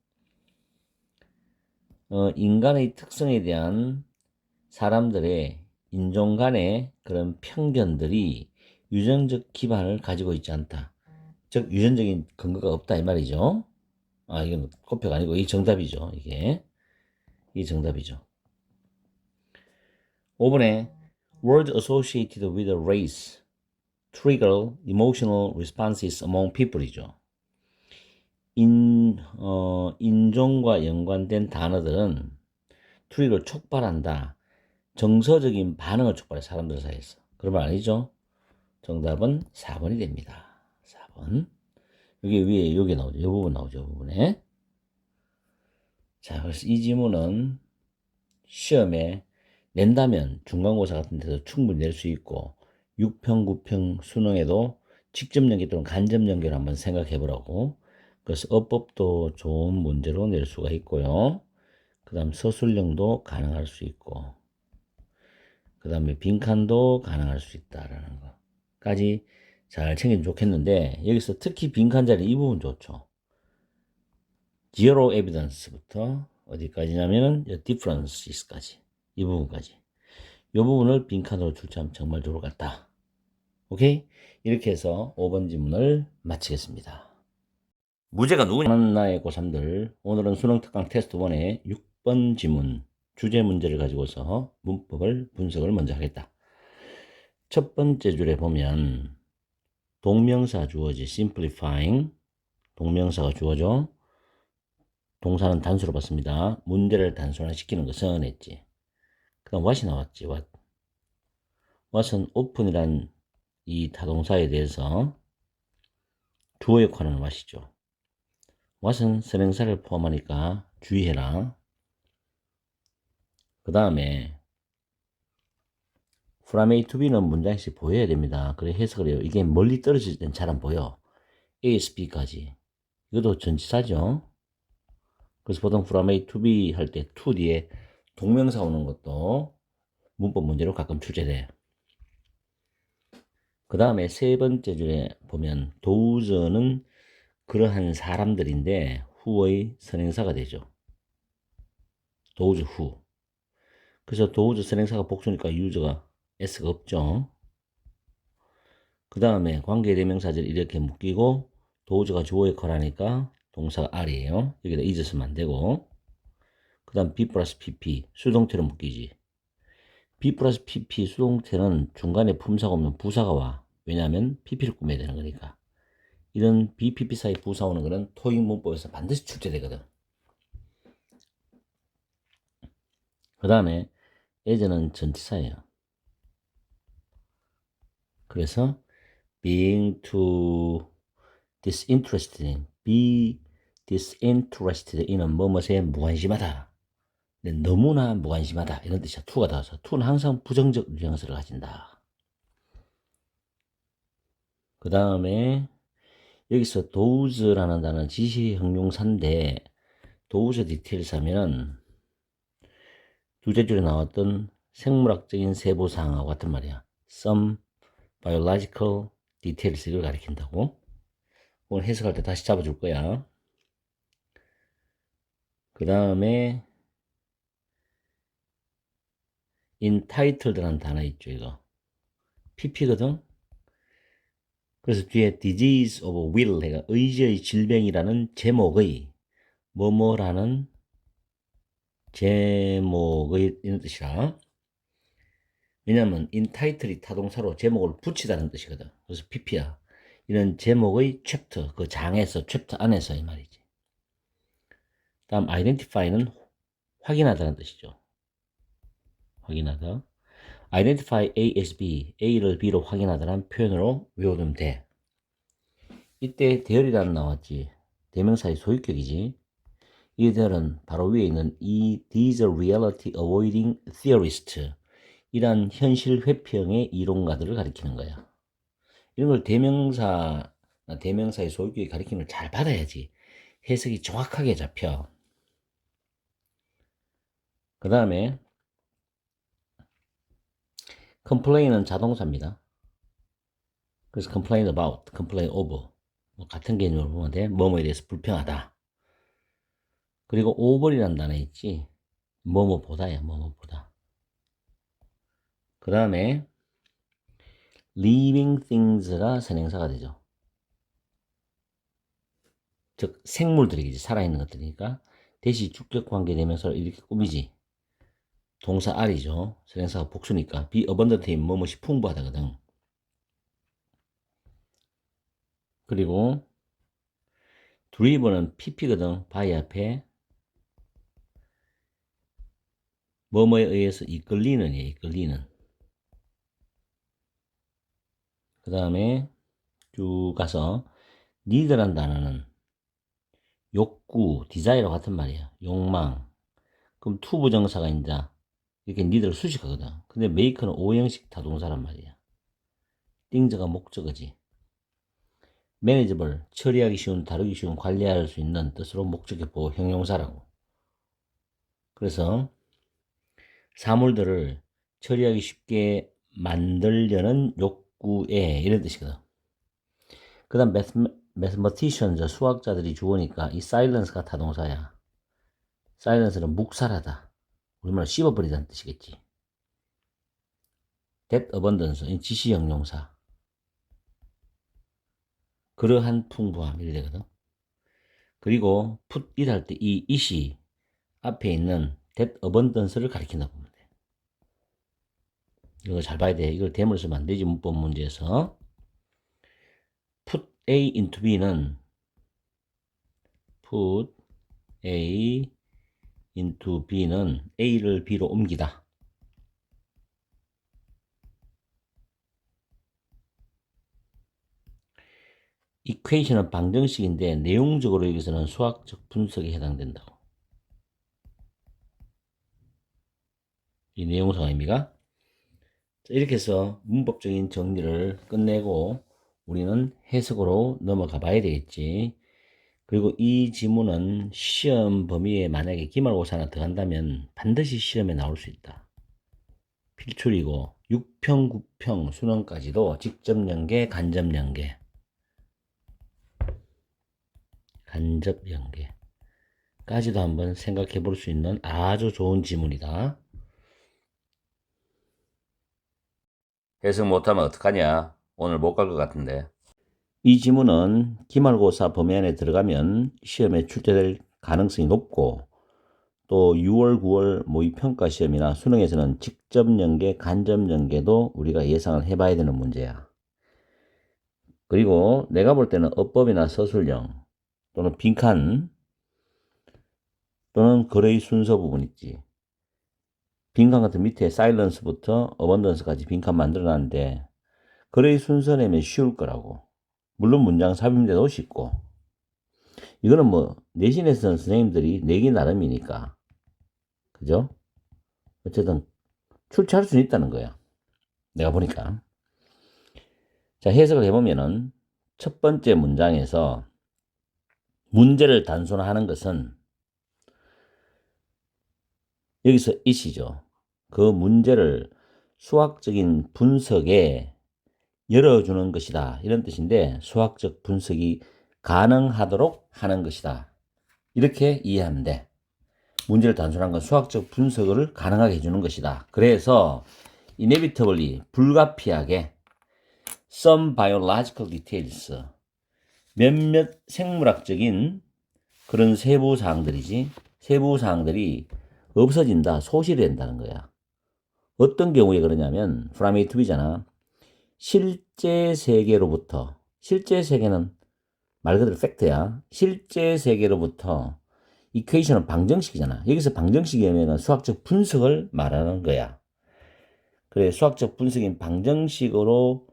인간의 특성에 대한 사람들의 인종 간의 그런 편견들이 유전적 기반을 가지고 있지 않다. 즉 유전적인 근거가 없다 이 말이죠. 아, 이건 코표가 아니고 이게 정답이죠. 이게 정답이죠. 5번에 word associated with a race trigger emotional responses among people이죠. 인종과 연관된 단어들은 트리거를 촉발한다. 정서적인 반응을 촉발해 사람들 사이에서. 그런 말 아니죠? 정답은 4번이 됩니다. 4번. 여기 위에 여기 나오죠. 이 부분 나오죠. 이 부분에. 자, 그래서 이 지문은 시험에 낸다면 중간고사 같은 데서 충분히 낼 수 있고 6평, 9평 수능에도 직접 연계 또는 간접 연계를 한번 생각해 보라고. 그래서 어법도 좋은 문제로 낼 수가 있고요. 그 다음 서술형도 가능할 수 있고 그 다음에 빈칸도 가능할 수 있다라는 거까지 잘 챙기면 좋겠는데 여기서 특히 빈칸 자리 이 부분 좋죠. Zero evidence부터 어디까지냐면은 differences까지 이 부분까지 이 부분을 빈칸으로 출제하면 정말 좋을 것 같다. 오케이? 이렇게 해서 5번 지문을 마치겠습니다. 무죄가 누구냐? 나의 고3들 오늘은 수능 특강 테스트 1의 6번 지문 주제 문제를 가지고서 문법을 분석을 먼저 하겠다. 첫 번째 줄에 보면 동명사 주어지 simplifying 동명사가 주어져 동사는 단수로 봤습니다. 문제를 단순화시키는 것은 했지. 그 다음 what이 나왔지. what은 open이란 이 타동사에 대해서 주어 역할하는 what이죠. what은 선행사를 포함하니까 주의해라. 그 다음에 from A to B는 문장씩 보여야 됩니다. 그래 해석을 해요. 이게 멀리 떨어질 땐 잘 안 보여. A에서 B까지. 이것도 전치사죠. 그래서 보통 from A to B 할 때 to 뒤에 동명사 오는 것도 문법 문제로 가끔 출제돼. 그 다음에 세 번째 줄에 보면 thouse는 그러한 사람들인데 who의 선행사가 되죠. those who. 그래서 those 선행사가 복수니까 use가 s가 없죠. 그 다음에 관계대명사절 이렇게 묶이고 those가 주어의 거라니까 동사가 are예요. 여기다 is 쓰면 안 되고. 그 다음 be 플러스 pp 수동태로 묶이지. be 플러스 pp 수동태는 중간에 품사가 없는 부사가 와. 왜냐하면 pp를 꾸며야 되는 거니까. 이런 BPP 사이 부사 오는 거는 토익 문법에서 반드시 출제되거든. 그 다음에 as는 전치사예요. 그래서 being too disinterested in, be disinterested in은 뭐뭐에 무관심하다. 너무나 무관심하다 이런 뜻이야. to가 나와서 to는 항상 부정적 뉘앙스를 가진다. 그 다음에 여기서 those라는 단어는 지시 형용사인데 those details 하면은 두째 줄에 나왔던 생물학적인 세부사항하고 같은 말이야. Some biological details 를 가리킨다고. 오늘 해석할 때 다시 잡아줄 거야. 그 다음에 entitled라는 단어 있죠, 이거. pp거든. 그래서 뒤에 disease of will, 내가 의지의 질병이라는 제목의 뭐뭐라는 제목의 이런 뜻이라. 왜냐면 entitle이 타동사로 제목을 붙이다는 뜻이거든. 그래서 pp야. 이런 제목의 챕터, 그 장에서, 챕터 안에서 이 말이지. 다음 identify는 확인하다는 뜻이죠. 확인하다. identify A as B, A를 B로 확인하다는 표현으로 외워두면 돼. 이때 대열이라는 나왔지. 대명사의 소유격이지. 이 대열은 바로 위에 있는 these reality avoiding theorist 이란 현실 회피형의 이론가들을 가리키는 거야. 이런 걸 대명사의 소유격이 가리킴을 잘 받아야지 해석이 정확하게 잡혀. 그 다음에 complain은 자동사입니다. 그래서 complain about, complain over 뭐 같은 개념으로 보면 돼. 뭐뭐에 대해서 불평하다. 그리고 over이라는 단어 있지. 뭐뭐보다야, 뭐뭐보다. 그 다음에 living things가 선행사가 되죠. 즉 생물들이겠지. 살아있는 것들이니까 대시 주격 관계 되면서 이렇게 꾸미지. 동사 R이죠. 선행사가 복수니까 be abundant인 뭐뭐이 풍부하다거든. 그리고 driven은 pp거든. by 앞에 뭐뭐에 의해서 이끌리는 이에요. 이끌리는. 그 다음에 쭉 가서 need란 단어는 욕구, 디자이어 같은 말이야. 욕망. 그럼 to 부정사가 이제 이렇게 need를 수식하거든. 근데 make는 오형식 타동사란 말이야. things가 목적어지. manageable, 처리하기 쉬운, 다루기 쉬운, 관리할 수 있는 뜻으로 목적의 보호 형용사라고. 그래서 사물들을 처리하기 쉽게 만들려는 욕구에 이런 뜻이거든. 그 다음 mathematicians, 수학자들이 주어니까 이 silence가 타동사야. silence는 묵살하다. 우리말로 씹어버리다는 뜻이겠지. that abundance, 지시 형용사. 그러한 풍부함 이렇게 되거든. 그리고 put it 할 때 이 it이 앞에 있는 that abundance를 가리킨다고 보면 돼. 이거 잘 봐야 돼. 이걸 대문을 쓰면 안 되지. 문법 문제에서. put A into B는 put A into B는 A를 B로 옮기다. 이퀘이션은 방정식인데 내용적으로 여기서는 수학적 분석에 해당된다고. 이 내용상 의미가. 이렇게 해서 문법적인 정리를 끝내고 우리는 해석으로 넘어가 봐야 되겠지. 그리고 이 지문은 시험 범위에 만약에 기말고사나 들어간다면 반드시 시험에 나올 수 있다. 필출이고 6평, 9평 수능까지도 직접 연계, 간접 연계, 까지도 한번 생각해 볼 수 있는 아주 좋은 지문이다. 해석 못하면 어떡하냐? 오늘 못 갈 것 같은데. 이 지문은 기말고사 범위 안에 들어가면 시험에 출제될 가능성이 높고 또 6월, 9월 모의평가 시험이나 수능에서는 직접 연계, 간접 연계도 우리가 예상을 해봐야 되는 문제야. 그리고 내가 볼 때는 어법이나 서술형 또는 빈칸 또는 글의 순서 부분 있지. 빈칸 같은 밑에 사일런스부터 어번던스까지 빈칸 만들어놨는데 글의 순서 내면 쉬울 거라고. 물론 문장 삽입돼도 쉽고. 이거는 뭐 내신에서는 선생님들이 내기 나름이니까. 그죠? 어쨌든 출제할 수는 있다는 거야. 내가 보니까. 자, 해석을 해보면은 첫 번째 문장에서 문제를 단순화하는 것은 여기서 it이죠. 그 문제를 수학적인 분석에 열어주는 것이다. 이런 뜻인데 수학적 분석이 가능하도록 하는 것이다. 이렇게 이해하면 돼. 문제를 단순한 건 수학적 분석을 가능하게 해주는 것이다. 그래서 inevitably 불가피하게 some biological details 몇몇 생물학적인 그런 세부 사항들이지 세부 사항들이 없어진다, 소실이 된다는 거야. 어떤 경우에 그러냐면 from A to B잖아. 실제 세계로부터 실제 세계는 말 그대로 팩트야. 실제 세계로부터 이퀘이션은 방정식이잖아. 여기서 방정식이면 수학적 분석을 말하는 거야. 그래, 수학적 분석인 방정식으로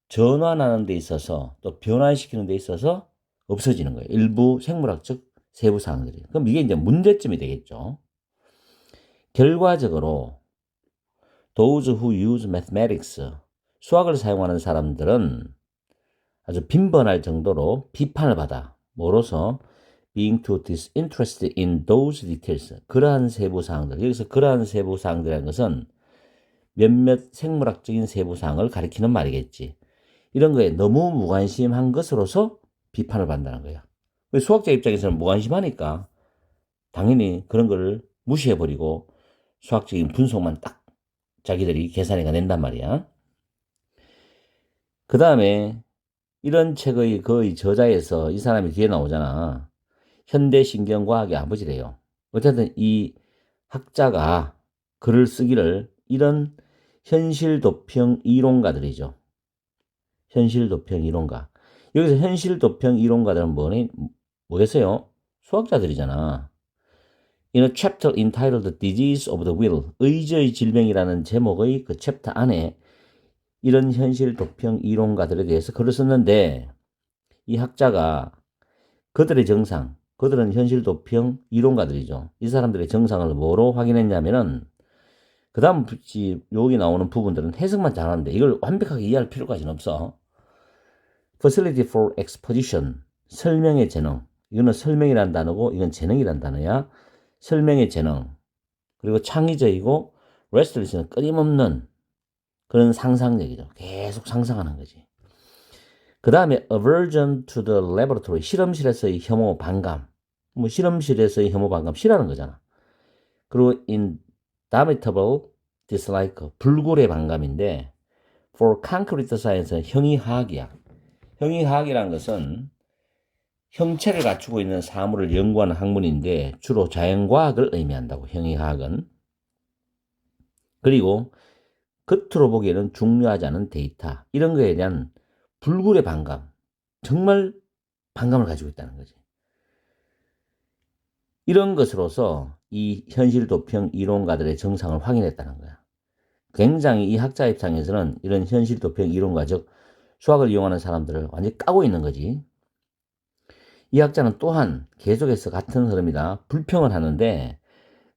전환하는 데 있어서 또 변환시키는 데 있어서 없어지는 거예요. 일부 생물학적 세부 사항들이. 그럼 이게 이제 문제점이 되겠죠. 결과적으로 those who use mathematics 수학을 사용하는 사람들은 아주 빈번할 정도로 비판을 받아. 뭐로서 being too disinterested in those details. 그러한 세부 사항들. 여기서 그러한 세부 사항들이라는 것은 몇몇 생물학적인 세부 사항을 가리키는 말이겠지. 이런 거에 너무 무관심한 것으로서 비판을 받는다는 거야. 수학자 입장에서는 무관심하니까 당연히 그런 거를 무시해버리고 수학적인 분석만 딱 자기들이 계산해가 낸단 말이야. 그 다음에 이런 책의 거의 저자에서 이 사람이 뒤에 나오잖아. 현대신경과학의 아버지래요. 어쨌든 이 학자가 글을 쓰기를 이런 현실도평 이론가들이죠. 현실도평 이론가. 여기서 현실도평 이론가들은 뭐겠어요? 수학자들이잖아. In a chapter entitled Disease of the Will, 의지의 질병이라는 제목의 그 챕터 안에 이런 현실도평 이론가들에 대해서 글을 썼는데 이 학자가 그들의 정상, 그들은 현실도평 이론가들이죠. 이 사람들의 정상을 뭐로 확인했냐면은 그 다음 여기 나오는 부분들은 해석만 잘하는데 이걸 완벽하게 이해할 필요까지는 없어. Facility for Exposition, 설명의 재능. 이거는 설명이란 단어고 이건 재능이란 단어야. 설명의 재능. 그리고 창의적이고 restless는 끊임없는 그런 상상력이죠. 계속 상상하는 거지. 그 다음에 aversion to the laboratory, 실험실에서의 혐오, 반감. 뭐 실험실에서의 혐오, 반감 싫어하는 거잖아. 그리고 indomitable dislike, 불굴의 반감인데 for concrete science는 형이화학이야. 형이화학이라는 것은 형체를 갖추고 있는 사물을 연구하는 학문인데 주로 자연과학을 의미한다고, 형이화학은. 그리고 겉으로 보기에는 중요하지 않은 데이터, 이런 거에 대한 불굴의 반감, 정말 반감을 가지고 있다는 거지. 이런 것으로서 이 현실도평 이론가들의 정상을 확인했다는 거야. 굉장히 이 학자 입장에서는 이런 현실도평 이론가, 즉 수학을 이용하는 사람들을 완전히 까고 있는 거지. 이 학자는 또한 계속해서 같은 흐름이다 불평을 하는데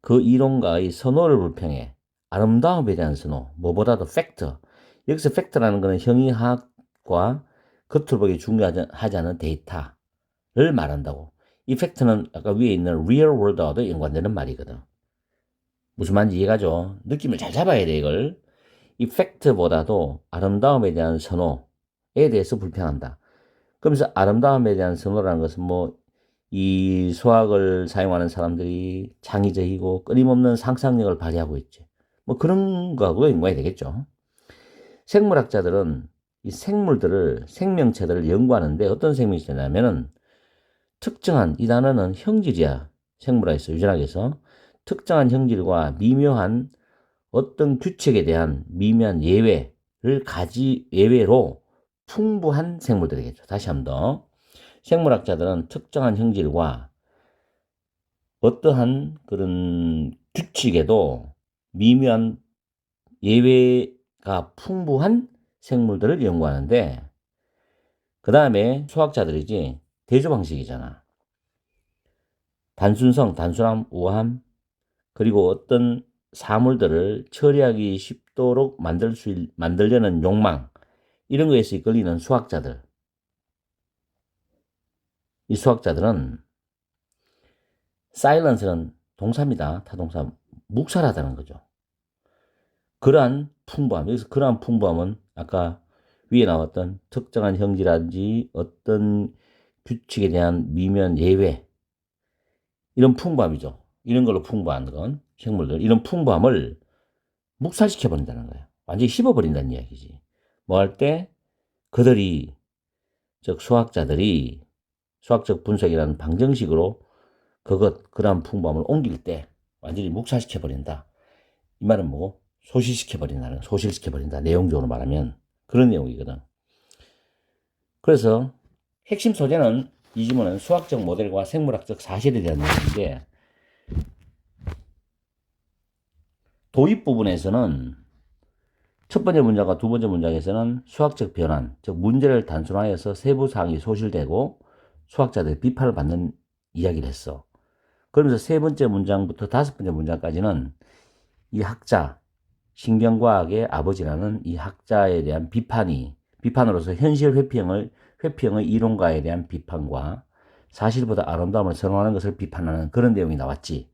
그 이론가의 선호를 불평해. 아름다움에 대한 선호, 뭐보다도 팩트. 여기서 팩트라는 것은 형이화학과 겉으로 보기 중요하지 않은 데이터, 말한다고. 이펙트는 아까 위에 있는 real world와도 연관되는 말이거든. 무슨 말인지 이해가죠? 느낌을 잘 잡아야 돼, 이걸. 이펙트보다도 아름다움에 대한 선호에 대해서 불평한다. 그러면서 아름다움에 대한 선호라는 것은 뭐, 이 수학을 사용하는 사람들이 창의적이고 끊임없는 상상력을 발휘하고 있지. 뭐 그런 거하고 연관이 되겠죠. 생물학자들은 이 생물들을, 생명체들을 연구하는데 어떤 생명체냐면은 특정한, 이 단어는 형질이야. 생물학에서, 유전학에서. 특정한 형질과 미묘한 어떤 규칙에 대한 미묘한 예외로 풍부한 생물들이겠죠. 다시 한번 더. 생물학자들은 특정한 형질과 어떠한 그런 규칙에도 미묘한 예외가 풍부한 생물들을 연구하는데, 그 다음에 수학자들이지, 대조방식이잖아. 단순성, 단순함, 우아함, 그리고 어떤 사물들을 처리하기 쉽도록 만들려는 욕망, 이런 거에서 이끌리는 수학자들. 이 수학자들은 silence는 동사입니다. 타동사. 묵살하다는 거죠. 그러한 풍부함, 여기서 그러한 풍부함은 아까 위에 나왔던 특정한 형질이라든지 어떤 규칙에 대한 미묘한 예외, 이런 풍부함이죠. 이런 걸로 풍부한 건 생물들, 이런 풍부함을 묵살시켜 버린다는 거예요. 완전히 씹어버린다는 이야기지. 뭐 할 때 그들이, 즉 수학자들이 수학적 분석이라는 방정식으로 그러한 풍부함을 옮길 때 완전히 묵살시켜 버린다. 이 말은 뭐 소실시켜 버린다. 내용적으로 말하면 그런 내용이거든. 그래서 핵심 소재는 이 지문은 수학적 모델과 생물학적 사실에 대한 내용인데, 도입 부분에서는 첫 번째 문장과 두 번째 문장에서는 수학적 변환, 즉 문제를 단순화해서 세부 사항이 소실되고 수학자들의 비판을 받는 이야기를 했어. 그러면서 세 번째 문장부터 다섯 번째 문장까지는 이 학자, 신경과학의 아버지라는 이 학자에 대한 비판으로서 현실 회피형의 이론가에 대한 비판과 사실보다 아름다움을 선호하는 것을 비판하는 그런 내용이 나왔지.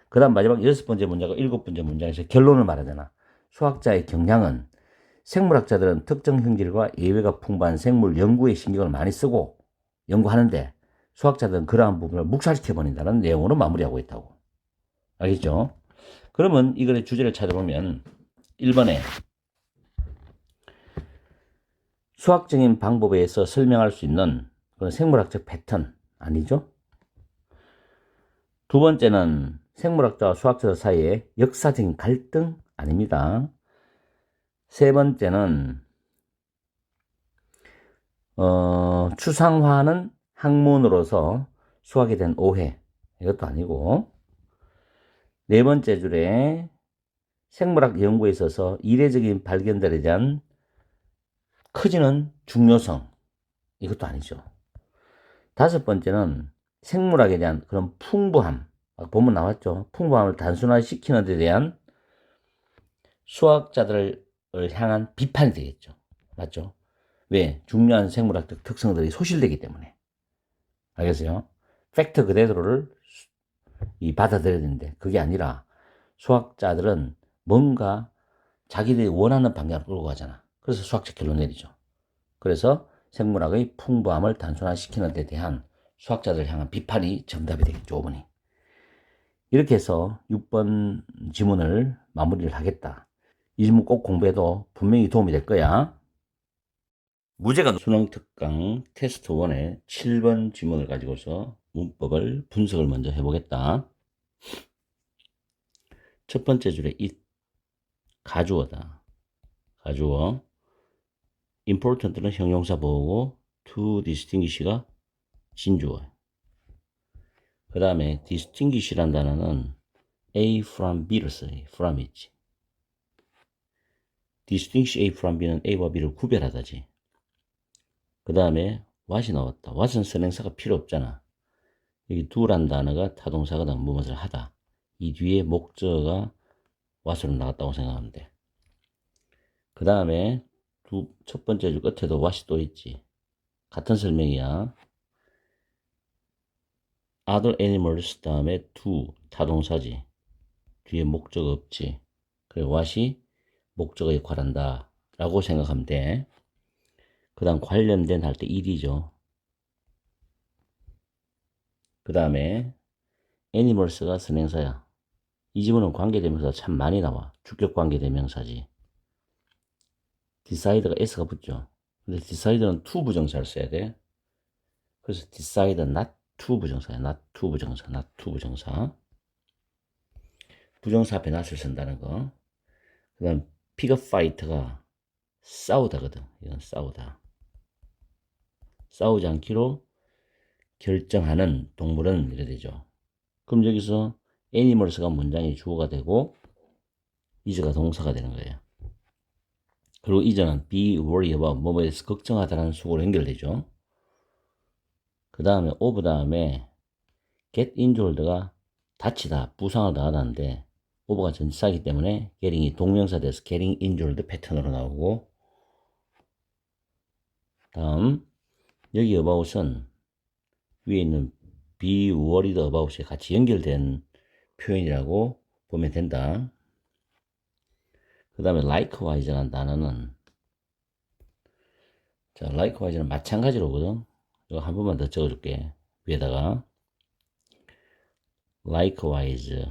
그 다음 마지막 여섯 번째 문장과 일곱 번째 문장에서 결론을 말하잖아. 수학자의 경향은 생물학자들은 특정 형질과 예외가 풍부한 생물 연구에 신경을 많이 쓰고 연구하는데 수학자들은 그러한 부분을 묵살시켜버린다는 내용으로 마무리하고 있다고. 알겠죠? 그러면 이 글의 주제를 찾아보면 1번에 수학적인 방법에 의해서 설명할 수 있는 그런 생물학적 패턴 아니죠? 두 번째는 생물학자와 수학자 사이의 역사적인 갈등 아닙니다. 세 번째는 추상화는 학문으로서 수학에 대한 오해, 이것도 아니고, 네 번째 줄에 생물학 연구에 있어서 이례적인 발견들에 대한 커지는 중요성, 이것도 아니죠. 다섯 번째는 생물학에 대한 그런 풍부함, 보면 나왔죠. 풍부함을 단순화시키는 데 대한 수학자들을 향한 비판이 되겠죠. 맞죠? 왜? 중요한 생물학적 특성들이 소실되기 때문에. 알겠어요? 팩트 그대로를 받아들여야 되는데 그게 아니라 수학자들은 뭔가 자기들이 원하는 방향으로 끌고 가잖아. 그래서 수학적 결론 내리죠. 그래서 생물학의 풍부함을 단순화시키는 데 대한 수학자들 향한 비판이 정답이 되겠죠. 5번이. 이렇게 해서 6번 지문을 마무리를 하겠다. 이 지문 꼭 공부해도 분명히 도움이 될 거야. 무제가 수능 특강 테스트 1의 7번 지문을 가지고서 문법을 분석을 먼저 해보겠다. 첫 번째 줄에 이 가주어다. 가주어. important는 형용사 보호고 to distinguish가 진주어. 그 다음에 distinguish란 단어는 A from B를 써요. from 있지. distinguish A from B는 A와 B를 구별하다지. 그 다음에 what이 나왔다. what은 선행사가 필요 없잖아. 여기 do란 단어가 타동사거든. 무엇을 하다. 이 뒤에 목적어가 what으로 나왔다고 생각하면 돼. 그 다음에 첫 번째 줄 끝에도 what이 또 있지. 같은 설명이야. other animals 다음에 to 타동사지. 뒤에 목적 없지. 그리고 what이 목적의 역할한다 라고 생각하면 돼. 그 다음 관련된 할 때 일이죠. 그 다음에 animals가 선행사야. 이 지문은 관계대명사가 참 많이 나와. 주격 관계대명사지. decide가 s가 붙죠. 근데 decide는 to 부정사를 써야 돼. 그래서 decide not to 부정사야. not to 부정사, not to 부정사. 부정사 앞에 not을 쓴다는 거. 그 다음 pick a fight가 싸우다거든. 이건 싸우다. 싸우지 않기로 결정하는 동물은 이래 되죠. 그럼 여기서 animals가 문장의 주어가 되고 is가 동사가 되는 거예요. 그리고 is는 be worry about 뭐뭐에 대해서 걱정하다라는 수고로 연결되죠. 그 다음에 of 다음에 get injured가 다치다, 부상을 당하다인데 of가 전치사이기 때문에 getting이 동명사 돼서 getting injured 패턴으로 나오고, 다음 여기 about은 위에 있는 be worried about에 같이 연결된 표현이라고 보면 된다. 그 다음에 likewise라는 단어는, 자, likewise는 마찬가지로거든. 이거 한 번만 더 적어줄게. 위에다가 likewise,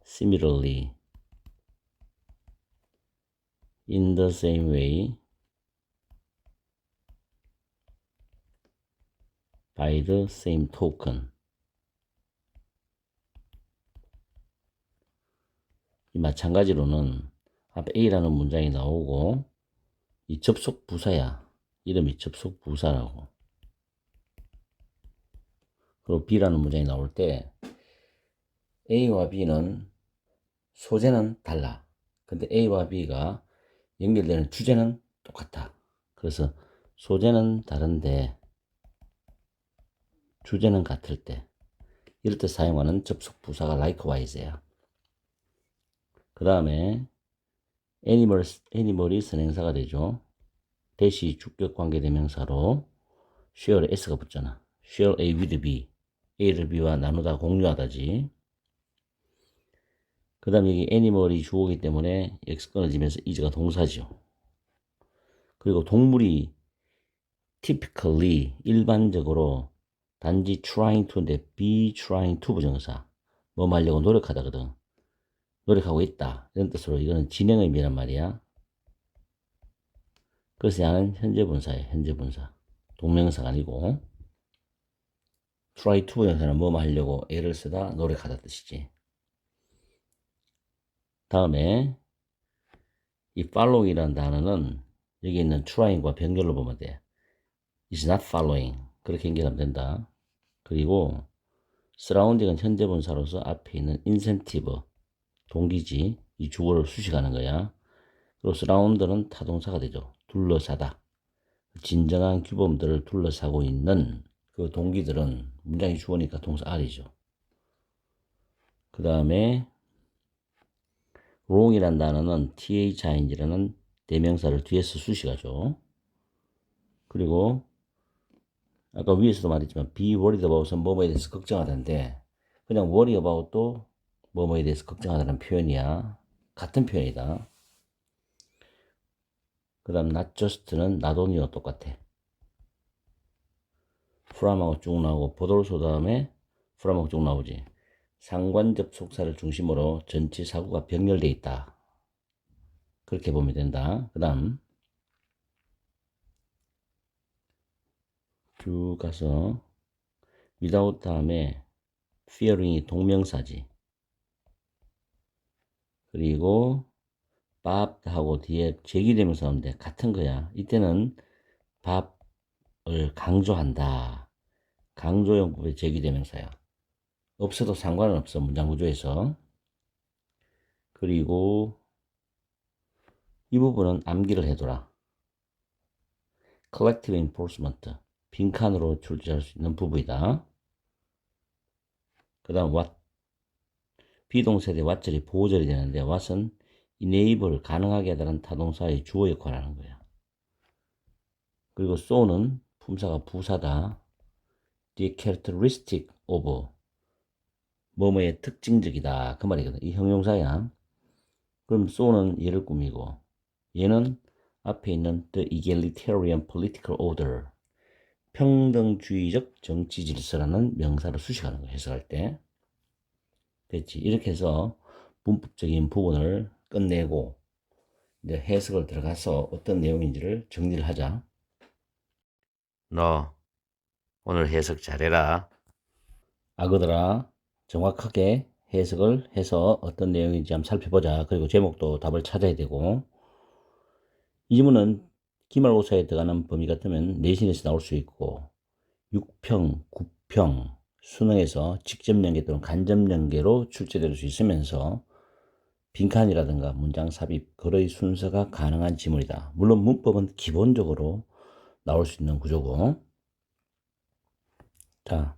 similarly, in the same way, by the same token. 이 마찬가지로는 앞에 A라는 문장이 나오고 이 접속 부사야. 이름이 접속 부사라고. 그리고 B라는 문장이 나올 때 A와 B는 소재는 달라. 근데 A와 B가 연결되는 주제는 똑같아. 그래서 소재는 다른데 주제는 같을 때, 이럴 때 사용하는 접속 부사가 likewise야. 그 다음에 animal이 선행사가 되죠. 대시 주격 관계대명사로 share에 s가 붙잖아. share A with B. A를 B와 나누다, 공유하다지. 그 다음 여기 animal이 주어이기 때문에 x 끊어지면서 is가 동사죠. 그리고 동물이 typically, 일반적으로 단지 trying to인데 be trying to 부정사. 뭐 하려고 노력하다거든. 노력하고 있다. 이런 뜻으로 이거는 진행 의미란 말이야. 그래서 야는 현재 분사예요. 현재 분사. 동명사가 아니고. try to 부정사는 뭐 하려고 애를 쓰다, 노력하다 뜻이지. 다음에 이 following이라는 단어는 여기 있는 trying과 병렬로 보면 돼. is not following. 그렇게 연결하면 된다. 그리고 surrounding은 현재 분사로서 앞에 있는 incentive, 동기지, 이 주어를 수식하는 거야. 그리고 surround는 타동사가 되죠. 둘러싸다. 진정한 규범들을 둘러싸고 있는 그 동기들은 문장이 주어니까 동사 R이죠. 그 다음에 wrong이란 단어는 thing라는 대명사를 뒤에서 수식하죠. 그리고 아까 위에서도 말했지만 be worried about은 뭐뭐에 대해서 걱정하다인데 그냥 worry about도 뭐뭐에 대해서 걱정하다는 표현이야. 같은 표현이다. 그 다음 not just는 not only와 똑같아. from하고 쭉 나오고 보돌소 다음에 from하고 쭉 나오지. 상관접속사를 중심으로 전체 사고가 병렬되어 있다. 그렇게 보면 된다. 그 다음 쭉 가서 without 다음에 fearing이 동명사지. 그리고 밥하고 뒤에 제기되면서 하는데 같은 거야. 이때는 밥을 강조한다. 강조용법의 제기대명사야. 없어도 상관은 없어. 문장 구조에서. 그리고 이 부분은 암기를 해둬라. collective enforcement. 빈칸으로 출제할 수 있는 부분이다. 그 다음 what. 비동사대 what절이 보호절이 되는데 what은 enable 가능하게 하다는 타동사의 주어 역할을 하는 거야. 그리고 so는 품사가 부사다. The characteristic of 뭐뭐의 특징적이다. 그 말이거든. 이 형용사야. 그럼 so는 얘를 꾸미고 얘는 앞에 있는 the egalitarian political order 평등주의적 정치 질서라는 명사를 수식하는 거야. 해석할 때. 됐지. 이렇게 해서 문법적인 부분을 끝내고 이제 해석을 들어가서 어떤 내용인지를 정리를 하자. 너 오늘 해석 잘해라. 아그들아, 정확하게 해석을 해서 어떤 내용인지 한번 살펴보자. 그리고 제목도 답을 찾아야 되고, 이 지문은 기말고사에 들어가는 범위 같으면 내신에서 나올 수 있고 6평, 9평, 수능에서 직접 연계 또는 간접 연계로 출제될 수 있으면서 빈칸이라든가 문장 삽입, 글의 순서가 가능한 지문이다. 물론 문법은 기본적으로 나올 수 있는 구조고. 자,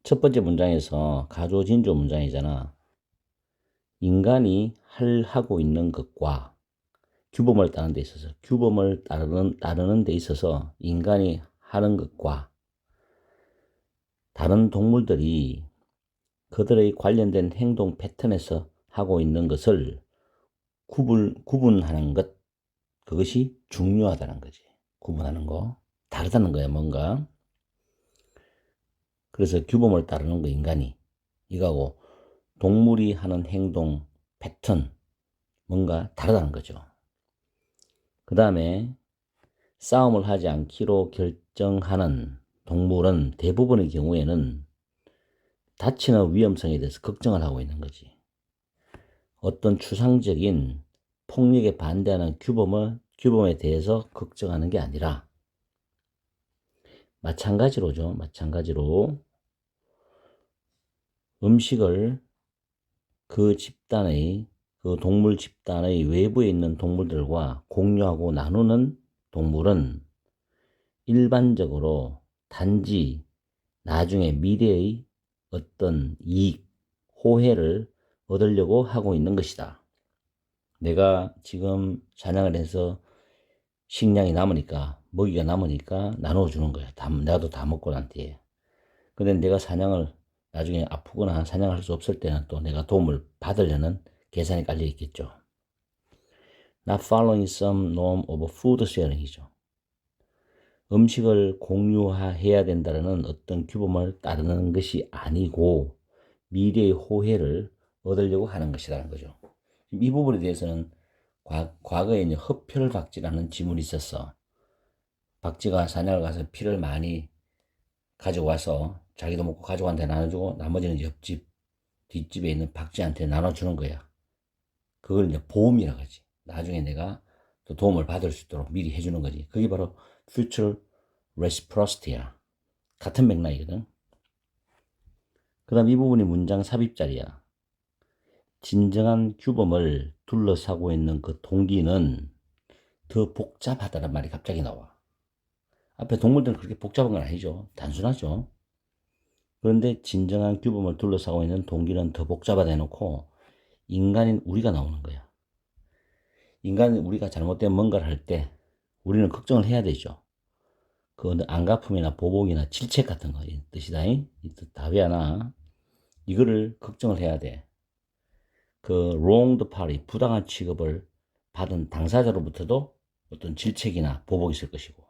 첫 번째 문장에서 가조진조 문장이잖아. 인간이 하고 있는 것과 규범을 따르는 데 있어서 규범을 따르는 데 있어서 인간이 하는 것과 다른 동물들이 그들의 관련된 행동 패턴에서 하고 있는 것을 구분하는 것, 그것이 중요하다는 거지. 구분하는 거. 다르다는 거야, 뭔가. 그래서 규범을 따르는 거, 인간이. 이거하고 동물이 하는 행동 패턴, 뭔가 다르다는 거죠. 그 다음에 싸움을 하지 않기로 결정하는 동물은 대부분의 경우에는 다치는 위험성에 대해서 걱정을 하고 있는 거지. 어떤 추상적인 폭력에 반대하는 규범에 대해서 걱정하는 게 아니라 마찬가지로죠. 마찬가지로 음식을 그 집단의 그 동물 집단의 외부에 있는 동물들과 공유하고 나누는 동물은 일반적으로 단지 나중에 미래의 어떤 이익, 호혜를 얻으려고 하고 있는 것이다. 내가 지금 사냥을 해서 식량이 남으니까, 먹이가 남으니까 나눠주는 거야. 나도 다 먹고 난 뒤에. 근데 내가 사냥을 나중에 아프거나 사냥할 수 없을 때는 또 내가 도움을 받으려는 계산이 깔려 있겠죠. Not following some norm of food sharing이죠. 음식을 공유해야 된다는 어떤 규범을 따르는 것이 아니고 미래의 호혜를 얻으려고 하는 것이라는 거죠. 이 부분에 대해서는 과거에 이제 흡혈박쥐라는 지문이 있었어. 박쥐가 사냥을 가서 피를 많이 가져와서 자기도 먹고 가족한테 나눠주고 나머지는 옆집, 뒷집에 있는 박쥐한테 나눠주는 거야. 그걸 이제 보험이라고 하지. 나중에 내가 또 도움을 받을 수 있도록 미리 해주는 거지. 그게 바로 future reciprocity야. 같은 맥락이거든. 그 다음 이 부분이 문장 삽입자리야. 진정한 규범을 둘러싸고 있는 그 동기는 더 복잡하다는 말이 갑자기 나와. 앞에 동물들은 그렇게 복잡한 건 아니죠. 단순하죠. 그런데 진정한 규범을 둘러싸고 있는 동기는 더 복잡하다 해놓고 인간인 우리가 나오는 거야. 인간인 우리가 잘못된 뭔가를 할 때 우리는 걱정을 해야 되죠. 그 안갚음이나 보복이나 질책 같은 거 뜻이다. 이 뜻 답이 하나. 이거를 걱정을 해야 돼. 그 wronged party, 부당한 취급을 받은 당사자로부터도 어떤 질책이나 보복이 있을 것이고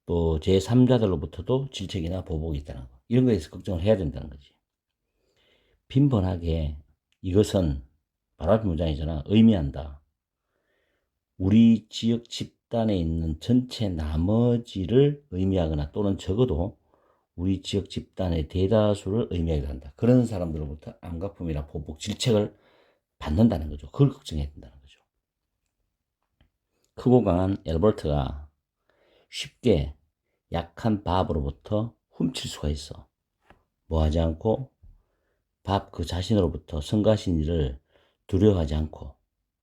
또 제3자들로부터도 질책이나 보복이 있다는 거. 이런 거에서 걱정을 해야 된다는 거지. 빈번하게 이것은 바로 앞에 문장이잖아. 의미한다. 우리 지역 집단에 있는 전체 나머지를 의미하거나 또는 적어도 우리 지역 집단의 대다수를 의미하기도 한다. 그런 사람들로부터 안갚음이나 보복, 질책을 받는다는 거죠. 그걸 걱정해야 된다는 거죠. 크고 강한 엘버트가 쉽게 약한 밥으로부터 훔칠 수가 있어. 뭐 하지 않고 밥 그 자신으로부터 성가신 일을 두려워하지 않고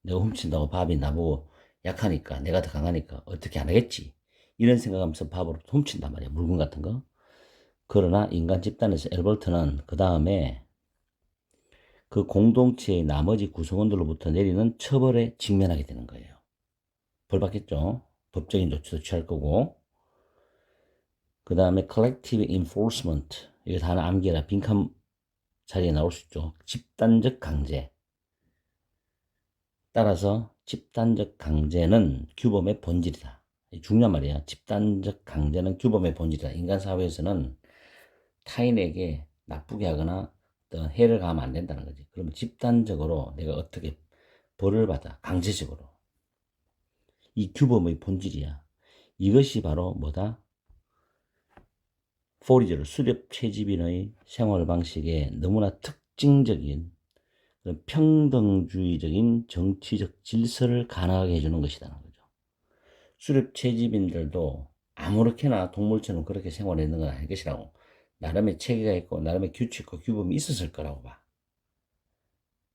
내가 훔친다고 밥이 나보고 약하니까 내가 더 강하니까 어떻게 안 하겠지. 이런 생각하면서 밥으로부터 훔친단 말이야. 물건 같은 거. 그러나 인간 집단에서 엘버트는 그 다음에 그 공동체의 나머지 구성원들로부터 내리는 처벌에 직면하게 되는 거예요. 벌 받겠죠. 법적인 조치도 취할 거고. 그 다음에 collective enforcement. 이거 다 암기해라. 빈칸 자리에 나올 수 있죠. 집단적 강제. 따라서 집단적 강제는 규범의 본질이다. 중요한 말이야. 집단적 강제는 규범의 본질이다. 인간 사회에서는 타인에게 나쁘게 하거나 어떤 해를 가하면 안 된다는 거지. 그러면 집단적으로 내가 어떻게 벌을 받아. 강제적으로. 이 규범의 본질이야. 이것이 바로 뭐다? 포리저를 수렵 채집인의 생활 방식에 너무나 특징적인 평등주의적인 정치적 질서를 가능하게 해주는 것이라는 거죠. 수렵 채집인들도 아무렇게나 동물처럼 그렇게 생활했는 건 아닐 것이라고. 나름의 체계가 있고 나름의 규칙과 규범이 있었을 거라고 봐.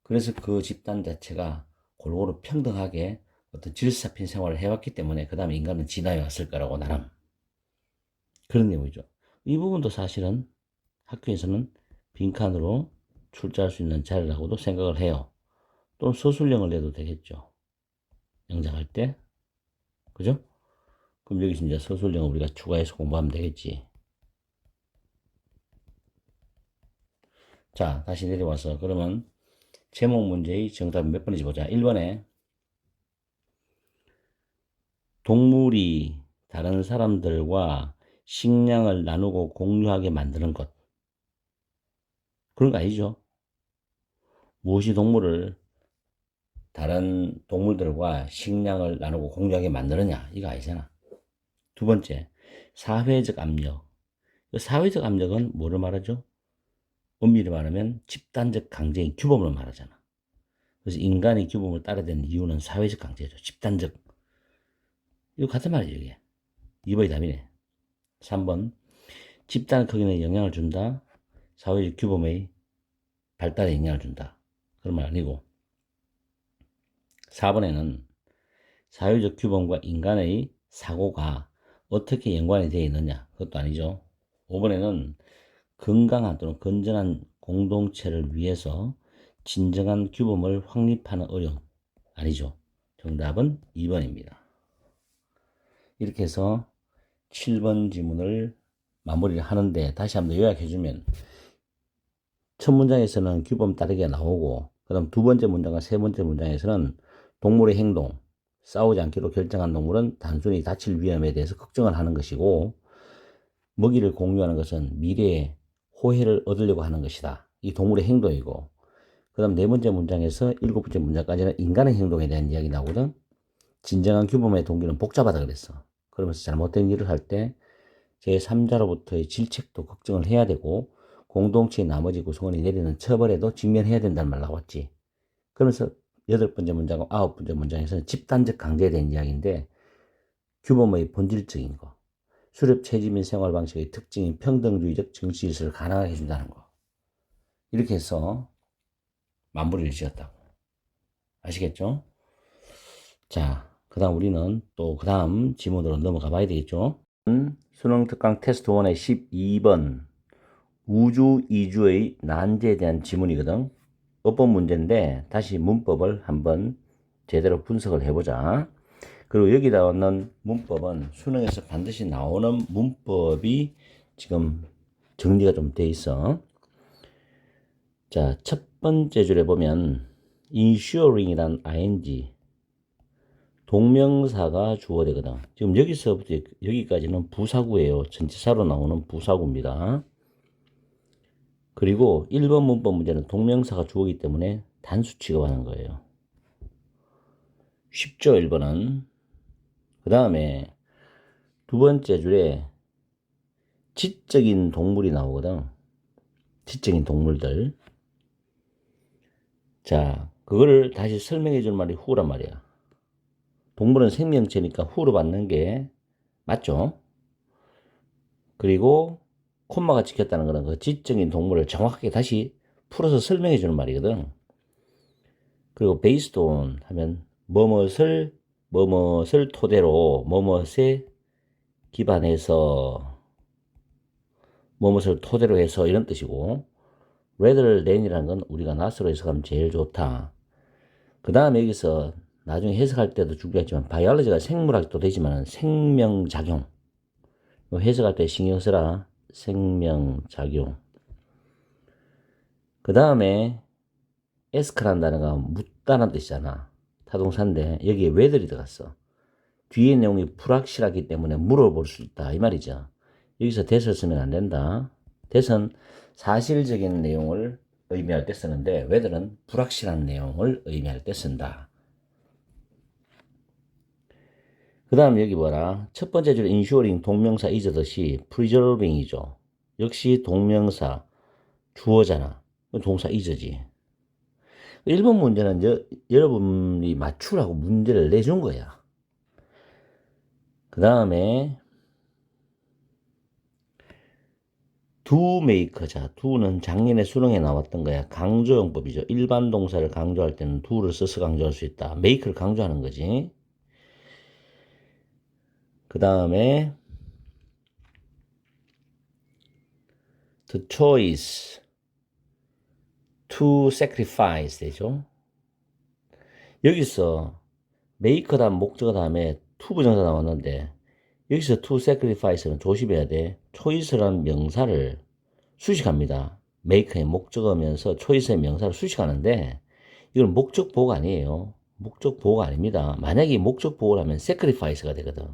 그래서 그 집단 자체가 골고루 평등하게 어떤 질서 잡힌 생활을 해왔기 때문에 그 다음에 인간은 진화해 왔을 거라고 나름. 그런 내용이죠. 이 부분도 사실은 학교에서는 빈칸으로 출제할 수 있는 자리라고도 생각을 해요. 또는 서술형을 내도 되겠죠. 영작할 때. 그죠? 그럼 여기서 이제 서술형을 우리가 추가해서 공부하면 되겠지. 자, 다시 내려와서 그러면 제목 문제의 정답은 몇 번인지 보자. 1번에 동물이 다른 사람들과 식량을 나누고 공유하게 만드는 것. 그런 거 아니죠? 무엇이 동물을 다른 동물들과 식량을 나누고 공유하게 만드느냐? 이거 아니잖아. 두 번째, 사회적 압력. 사회적 압력은 뭐를 말하죠? 엄밀히 말하면 집단적 강제인 규범을 말하잖아. 그래서 인간의 규범을 따라야 되는 이유는 사회적 강제죠. 집단적. 이거 같은 말이죠, 이게. 2번이 답이네. 3번, 집단 크기는 영향을 준다. 사회적 규범의 발달에 영향을 준다. 그런 말 아니고. 4번에는 사회적 규범과 인간의 사고가 어떻게 연관이 되어 있느냐. 그것도 아니죠. 5번에는 건강한 또는 건전한 공동체를 위해서 진정한 규범을 확립하는 어려움. 아니죠. 정답은 2번입니다. 이렇게 해서 7번 지문을 마무리를 하는데 다시 한번 요약해주면 첫 문장에서는 규범 따르기가 나오고 그 다음 두 번째 문장과 세 번째 문장에서는 동물의 행동, 싸우지 않기로 결정한 동물은 단순히 다칠 위험에 대해서 걱정을 하는 것이고 먹이를 공유하는 것은 미래에 호혜를 얻으려고 하는 것이다. 이 동물의 행동이고 그 다음 네 번째 문장에서 일곱 번째 문장까지는 인간의 행동에 대한 이야기 나오거든. 진정한 규범의 동기는 복잡하다 그랬어. 그러면서 잘못된 일을 할 때 제3자로부터의 질책도 걱정을 해야 되고 공동체의 나머지 구성원이 내리는 처벌에도 직면해야 된다는 말 나왔지. 그러면서 여덟 번째 문장과 아홉 번째 문장에서는 집단적 강제에 대한 이야기인데 규범의 본질적인 거, 수렵 채집인 생활 방식의 특징인 평등주의적 정치 질서를 가능하게 해준다는 거. 이렇게 해서 마무리를 지었다고. 아시겠죠? 자, 그 다음 우리는 또 그 다음 지문으로 넘어가 봐야 되겠죠? 수능 특강 테스트 1의 12번 우주 이주의 난제에 대한 지문이거든. 어법 문제인데 다시 문법을 한번 제대로 분석을 해보자. 그리고 여기 나오는 문법은 수능에서 반드시 나오는 문법이 지금 정리가 좀 돼 있어. 자, 첫 번째 줄에 보면 ensuring이란 ing 동명사가 주어되거든. 지금 여기서부터 여기까지는 부사구예요. 전치사로 나오는 부사구입니다. 그리고 1번 문법 문제는 동명사가 주어이기 때문에 단수 취급하는 거예요. 쉽죠, 1번은. 그 다음에 두 번째 줄에 지적인 동물이 나오거든. 지적인 동물들. 자, 그거를 다시 설명해 줄 말이 후란 말이야. 동물은 생명체니까 후로 받는 게 맞죠? 그리고 콤마가 찍혔다는 거는 그 지적인 동물을 정확하게 다시 풀어서 설명해 주는 말이거든. 그리고 based on 하면 뭐뭇을 토대로 뭐뭇에 기반해서 뭐뭇을 토대로 해서 이런 뜻이고 rather than이라는 건 우리가 not으로 해석하면 제일 좋다. 그 다음에 여기서 나중에 해석할 때도 중요하지만 바이올로지가 생물학도 되지만 생명작용 해석할 때 신경 쓰라. 생명작용. 그 다음에 ask라는 단어가 묻다는 뜻이잖아. 타동사인데 여기에 whether이 들어갔어. 뒤에 내용이 불확실하기 때문에 물어볼 수 있다 이 말이죠. 여기서 that을 쓰면 안 된다. that은 사실적인 내용을 의미할 때 쓰는데 whether는 불확실한 내용을 의미할 때 쓴다. 그 다음 여기 봐라. 첫 번째 줄 ensuring 동명사 is 듯이 preserving이죠. 역시 동명사 주어잖아. 동사 is지. 1번 문제는 여러분이 맞추라고 문제를 내준 거야. 그 다음에 do make. 자, do는 작년에 수능에 나왔던 거야. 강조용법이죠. 일반 동사를 강조할 때는 do를 써서 강조할 수 있다. make를 강조하는 거지. 그 다음에 the choice to sacrifice 되죠. 여기서 make 다음 목적어 다음에 to 부정사 나왔는데 여기서 to sacrifice는 조심해야 돼. choice라는 명사를 수식합니다. make의 목적어면서 choice의 명사를 수식하는데 이건 목적 보호가 아니에요. 목적 보호가 아닙니다. 만약에 목적 보호를 하면 sacrifice가 되거든.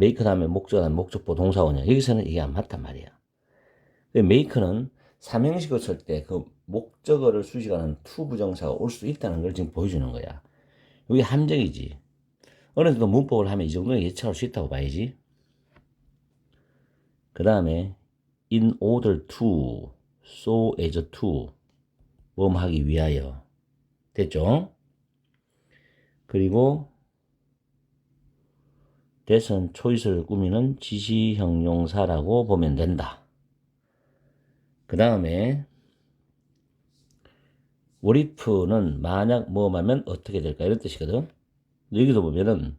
make 다음에 목적어 다음에 목적 보호 동사원이야. 여기서는 이게 안 맞단 말이야. make는 삼형식을 쓸 때 그 목적어를 수식하는 to 부정사가 올 수 있다는 걸 지금 보여주는 거야. 이게 함정이지. 어느 정도 문법을 하면 이 정도는 예측할 수 있다고 봐야지. 그 다음에 in order to, so as to 하기 위하여 됐죠? 그리고 that은 초이스를 꾸미는 지시 형용사라고 보면 된다. 그 다음에 what if는 만약 하면 어떻게 될까 이런 뜻이거든. 여기도 보면은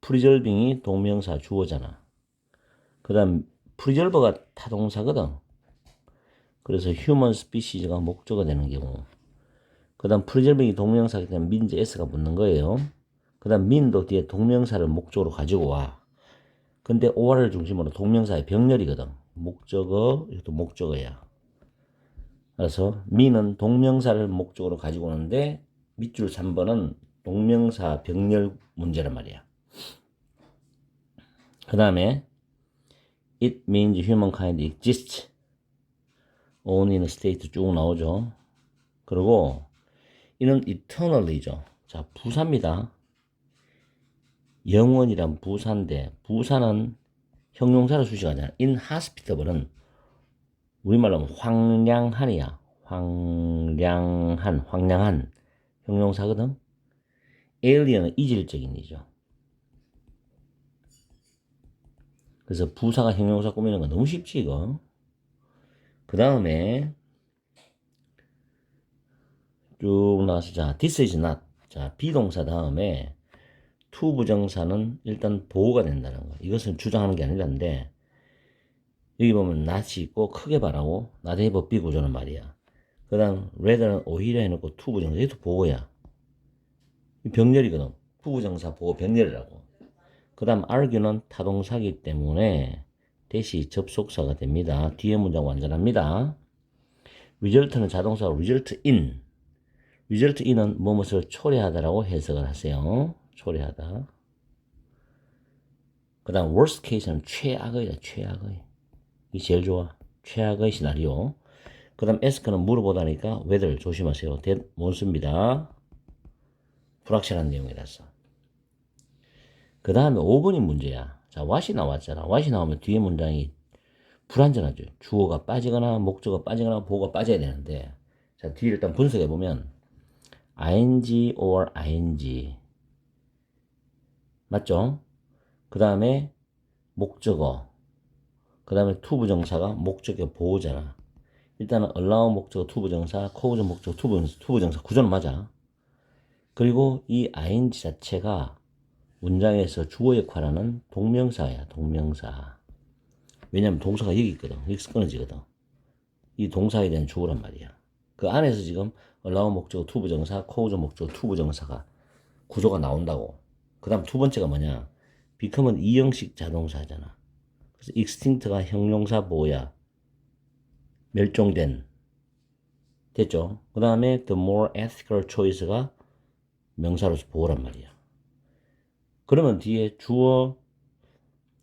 preserving이 동명사 주어잖아. 그 다음 preserve가 타동사거든. 그래서 human species가 목적어가 되는 경우. 그 다음 preserving이 동명사이기 때문에 means s가 붙는 거예요. 그 다음 mean도 뒤에 동명사를 목적으로 가지고 와. 근데 or를 중심으로 동명사의 병렬이거든. 목적어, 이것도 목적어야. 그래서 mean은 동명사를 목적으로 가지고 오는데 밑줄 3번은 동명사 병렬 문제란 말이야. 그 다음에 it means humankind exists only in a state 쭉 나오죠. 그리고 이는 eternally죠. 자, 부사입니다. 영원이란 부사인데 부사는 형용사를 수식하잖아. inhospitable은 우리말로 하면 황량한이야. 황량한 형용사거든. alien은 이질적인 이죠. 그래서 부사가 형용사 꾸미는 건 너무 쉽지 이거. 그 다음에 쭉 나와서 자 this is not. 자 비동사 다음에 to 부정사는 일단 보호가 된다는 거. 이것은 주장하는 게 아니란데 여기 보면 not이 있고 크게 말하고 not have be 구조는 말이야. 그 다음 rather는 오히려 해놓고 to 부정사. 이것도 보호야. 병렬이거든. to 부정사 보호 병렬이라고. 그 다음 argue는 타동사기 때문에 대시 접속사가 됩니다. 뒤에 문장 완전합니다. result는 자동사 result in. result in은 무엇을 초래하다라고 해석을 하세요. 초래하다. 그 다음 worst case는 최악의다. 최악의. 이게 제일 좋아. 최악의 시나리오. 그 다음 ask는 물어보다니까 whether 조심하세요. that 못 씁니다. 불확실한 내용이라서. 그 다음에 5번이 문제야. 자, what이 나왔잖아. what이 나오면 뒤에 문장이 불완전하죠. 주어가 빠지거나 목적어가 빠지거나 보어가 빠져야 되는데 자, 뒤에 일단 분석해 보면 ing or ing 맞죠? 그 다음에 목적어 그 다음에 to 부정사가 목적의 보호잖아. 일단은 allow 목적어 to 부정사 cause 목적어 to 부정사 구조는 맞아. 그리고 이 ing 자체가 문장에서 주어 역할하는 동명사야. 동명사. 왜냐면 동사가 여기 있거든. 여기서 끊어지거든. 이 동사에 대한 주어란 말이야. 그 안에서 지금 allow 목적어 to 부정사, cause 목적어 to 부정사가 구조가 나온다고. 그 다음 두 번째가 뭐냐? become은 이형식 자동사잖아. 그래서 extinct가 형용사 보호야. 멸종된. 됐죠? 그 다음에 the more ethical choice가 명사로서 보호란 말이야. 그러면 뒤에 주어,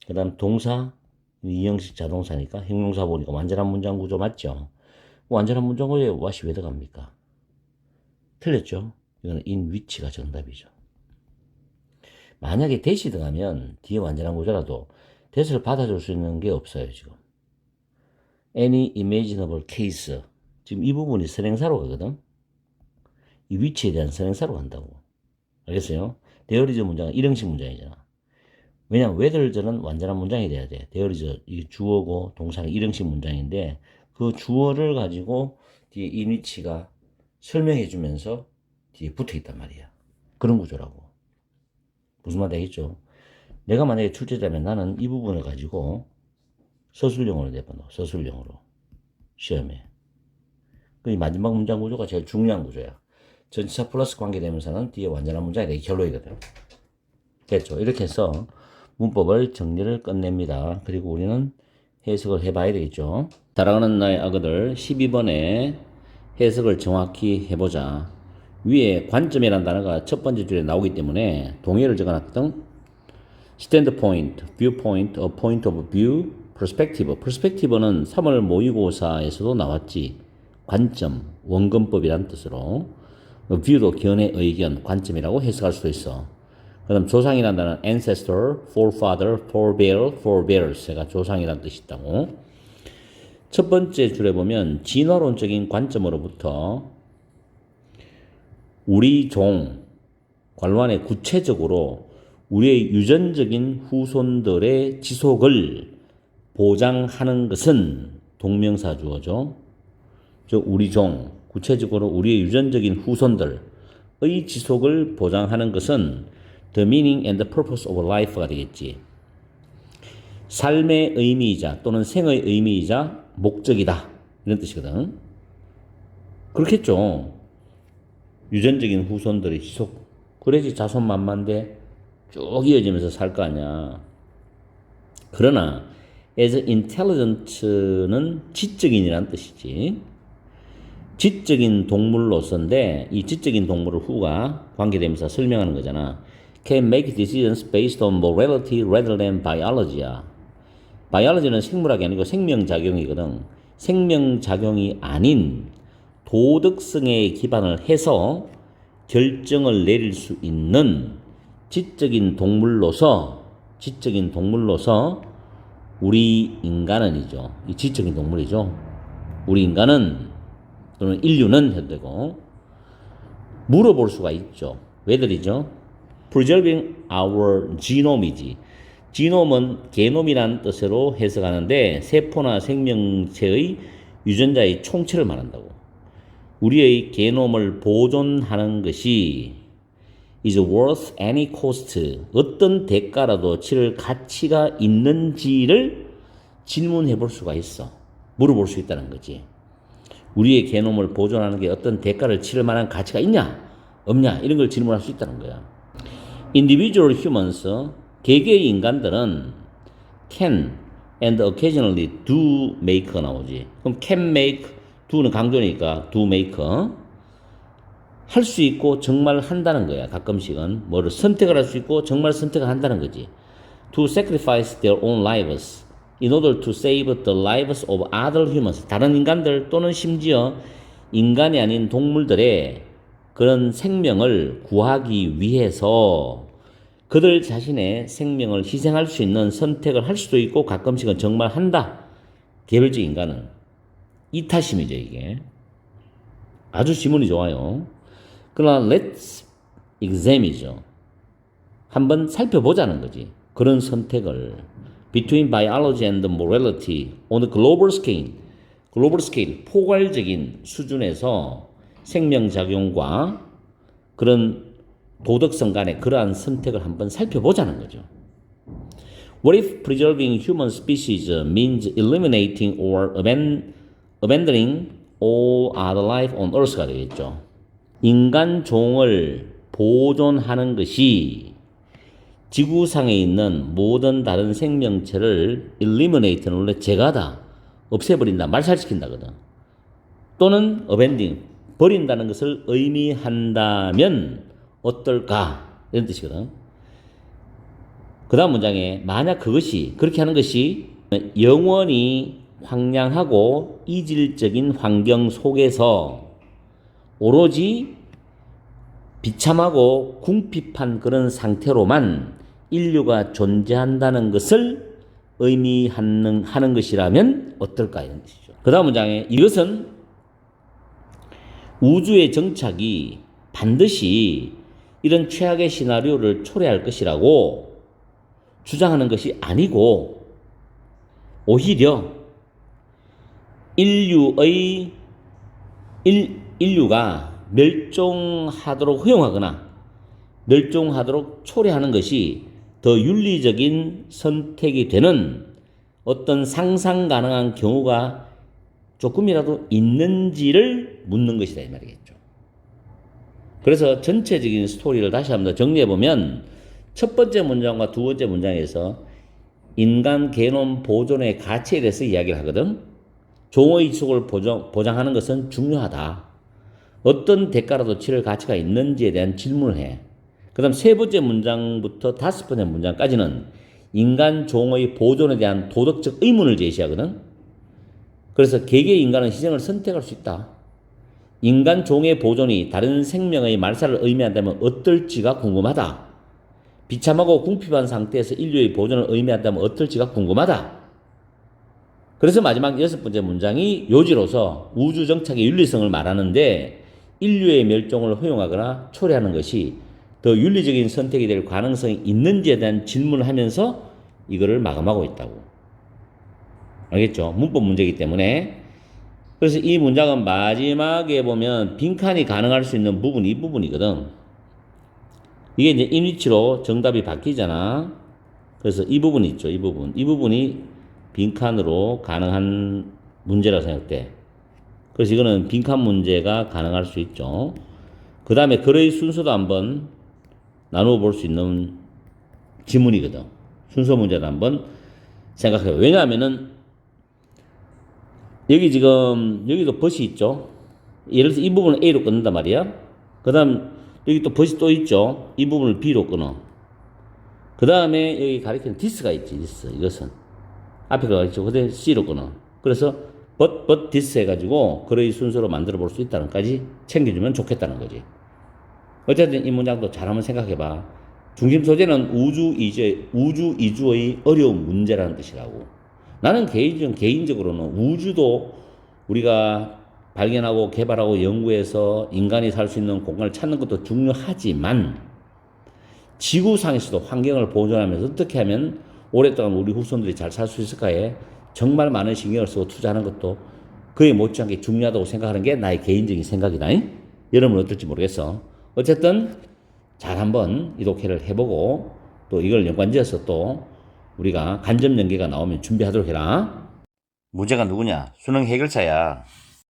그 다음 동사, 이형식 자동사니까 형용사 보니까 완전한 문장 구조 맞죠? 완전한 문장 구조에 what이 왜 들어갑니까? 틀렸죠? 이거는 in which가 정답이죠. 만약에 대시 들어가면 뒤에 완전한 구조라도 대시를 받아줄 수 있는 게 없어요, 지금. any imaginable case. 지금 이 부분이 선행사로 가거든? 이 which에 대한 선행사로 간다고. 알겠어요? there is 문장은 일형식 문장이잖아. 왜냐면 whether는 완전한 문장이 돼야 돼. there is 이 주어고 동사는 일형식 문장인데 그 주어를 가지고 뒤에 in which가 설명해 주면서 뒤에 붙어 있단 말이야. 그런 구조라고. 무슨 말 되겠죠? 내가 만약에 출제자면 나는 이 부분을 가지고 서술형으로 내봐놓아. 서술형으로. 시험에. 그 마지막 문장 구조가 제일 중요한 구조야. 전치사 플러스 관계대명사는 뒤에 완전한 문장이 되게 결론이거든. 됐죠? 이렇게 해서 문법을 정리를 끝냅니다. 그리고 우리는 해석을 해봐야 되겠죠. 사랑하는 나의 아그들 12번에 해석을 정확히 해보자. 위에 관점이라는 단어가 첫 번째 줄에 나오기 때문에 동의어를 적어놨거든. standpoint, viewpoint, a point of view, perspective. perspective는 3월 모의고사에서도 나왔지. 관점, 원근법이란 뜻으로. view도 견해, 의견, 관점이라고 해석할 수도 있어. 그 다음 조상이라는 단어는 ancestor, forefather, forebear, forebears가 조상이라는 뜻이 있다고. 첫 번째 줄에 보면 진화론적인 관점으로부터 우리 종 관련해 구체적으로 우리의 유전적인 후손들의 지속을 보장하는 것은 동명사 주어죠. 즉 우리 종, 구체적으로 우리의 유전적인 후손들의 지속을 보장하는 것은 the meaning and the purpose of life가 되겠지. 삶의 의미이자 또는 생의 의미이자 목적이다. 이런 뜻이거든. 그렇겠죠. 유전적인 후손들의 지속. 그래야지 자손만만대 쭉 이어지면서 살 거 아니야. 그러나 as intelligent는 지적인이라는 뜻이지. 지적인 동물로서인데 이 지적인 동물을 후가 관계되면서 설명하는 거잖아. Can make decisions based on morality rather than biology야. biology는 생물학이 아니고 생명작용이거든. 생명작용이 아닌 도덕성에 기반을 해서 결정을 내릴 수 있는 지적인 동물로서 우리 인간은이죠. 이 지적인 동물이죠. 우리 인간은 또는 인류는 해도 되고 물어볼 수가 있죠. 왜들이죠? Preserving our genome이지. 지놈은 게놈이라는 뜻으로 해석하는데 세포나 생명체의 유전자의 총체를 말한다고. 우리의 게놈을 보존하는 것이 is worth any cost. 어떤 대가라도 치를 가치가 있는지를 질문해 볼 수가 있어. 물어볼 수 있다는 거지. 우리의 게놈을 보존하는 게 어떤 대가를 치를 만한 가치가 있냐? 없냐? 이런 걸 질문할 수 있다는 거야. Individual humans, 개개의 인간들은 can and occasionally do make가 나오지. 그럼 can make, do는 강조니까 do make. 할 수 있고 정말 한다는 거야. 가끔씩은 뭐를 선택을 할 수 있고 정말 선택을 한다는 거지. To sacrifice their own lives in order to save the lives of other humans. 다른 인간들 또는 심지어 인간이 아닌 동물들의 그런 생명을 구하기 위해서 그들 자신의 생명을 희생할 수 있는 선택을 할 수도 있고 가끔씩은 정말 한다. 개별적 인간은. 이타심이죠, 이게. 아주 지문이 좋아요. 그러나 let's examine이죠. 한번 살펴보자는 거지. 그런 선택을. Between biology and morality on a global scale. 글로벌 스케일, 포괄적인 수준에서 생명작용과 그런 도덕성 간의 그러한 선택을 한번 살펴보자는 거죠. What if preserving human species means eliminating or abandoning all other life on earth가 되겠죠. 인간 종을 보존하는 것이 지구상에 있는 모든 다른 생명체를 eliminate는 원래 제거하다, 없애버린다, 말살시킨다거든. 또는 abandon, 버린다는 것을 의미한다면 어떨까? 이런 뜻이거든. 그 다음 문장에 만약 그것이, 그렇게 하는 것이 영원히 황량하고 이질적인 환경 속에서 오로지 비참하고 궁핍한 그런 상태로만 인류가 존재한다는 것을 의미하는 것이라면 어떨까 이런 뜻이죠. 그 다음 문장에 이것은 우주의 정착이 반드시 이런 최악의 시나리오를 초래할 것이라고 주장하는 것이 아니고 오히려 인류가 멸종하도록 허용하거나 멸종하도록 초래하는 것이 더 윤리적인 선택이 되는 어떤 상상 가능한 경우가 조금이라도 있는지를 묻는 것이다 이 말이겠죠. 그래서 전체적인 스토리를 다시 한번 더 정리해보면 첫 번째 문장과 두 번째 문장에서 인간 게놈 보존의 가치에 대해서 이야기를 하거든. 종의 지속을 보장하는 것은 중요하다. 어떤 대가라도 치를 가치가 있는지에 대한 질문을 해. 그 다음 세 번째 문장부터 다섯 번째 문장까지는 인간 종의 보존에 대한 도덕적 의문을 제시하거든. 그래서 개개의 인간은 희생을 선택할 수 있다. 인간 종의 보존이 다른 생명의 말살을 의미한다면 어떨지가 궁금하다. 비참하고 궁핍한 상태에서 인류의 보존을 의미한다면 어떨지가 궁금하다. 그래서 마지막 여섯 번째 문장이 요지로서 우주 정착의 윤리성을 말하는데 인류의 멸종을 허용하거나 초래하는 것이 더 윤리적인 선택이 될 가능성이 있는지에 대한 질문을 하면서 이거를 마감하고 있다고. 알겠죠? 문법 문제이기 때문에. 그래서 이 문장은 마지막에 보면 빈칸이 가능할 수 있는 부분이 이 부분이거든. 이게 이제 인위치로 정답이 바뀌잖아. 그래서 이 부분 있죠. 이 부분. 이 부분이 빈칸으로 가능한 문제라고 생각돼. 그래서 이거는 빈칸 문제가 가능할 수 있죠. 그 다음에 글의 순서도 한번 나누어 볼 수 있는 지문이거든. 순서 문제도 한번 생각해요. 왜냐하면은 여기 지금 여기도 벗이 있죠. 예를 들어서 이 부분을 A로 끊는단 말이야. 그 다음 여기 또 벗이 또 있죠. 이 부분을 B로 끊어. 그 다음에 여기 가리키는 this가 있지. this. 이것은 앞에가 있죠. 그다음에 C로 끊어. 그래서 but this 해가지고 글의 순서로 만들어 볼 수 있다는 까지 챙겨주면 좋겠다는 거지. 어쨌든 이 문장도 잘 한번 생각해봐. 중심 소재는 우주 이주의 어려운 문제라는 뜻이라고. 나는 개인적으로는 우주도 우리가 발견하고 개발하고 연구해서 인간이 살 수 있는 공간을 찾는 것도 중요하지만 지구상에서도 환경을 보존하면서 어떻게 하면 오랫동안 우리 후손들이 잘 살 수 있을까에 정말 많은 신경을 쓰고 투자하는 것도 그에 못지않게 중요하다고 생각하는 게 나의 개인적인 생각이다. 여러분은 어떨지 모르겠어. 어쨌든 잘 한번 이 독해를 해보고 또 이걸 연관지어서 또 우리가 간접 연계가 나오면 준비하도록 해라. 문제가 누구냐? 수능 해결사야.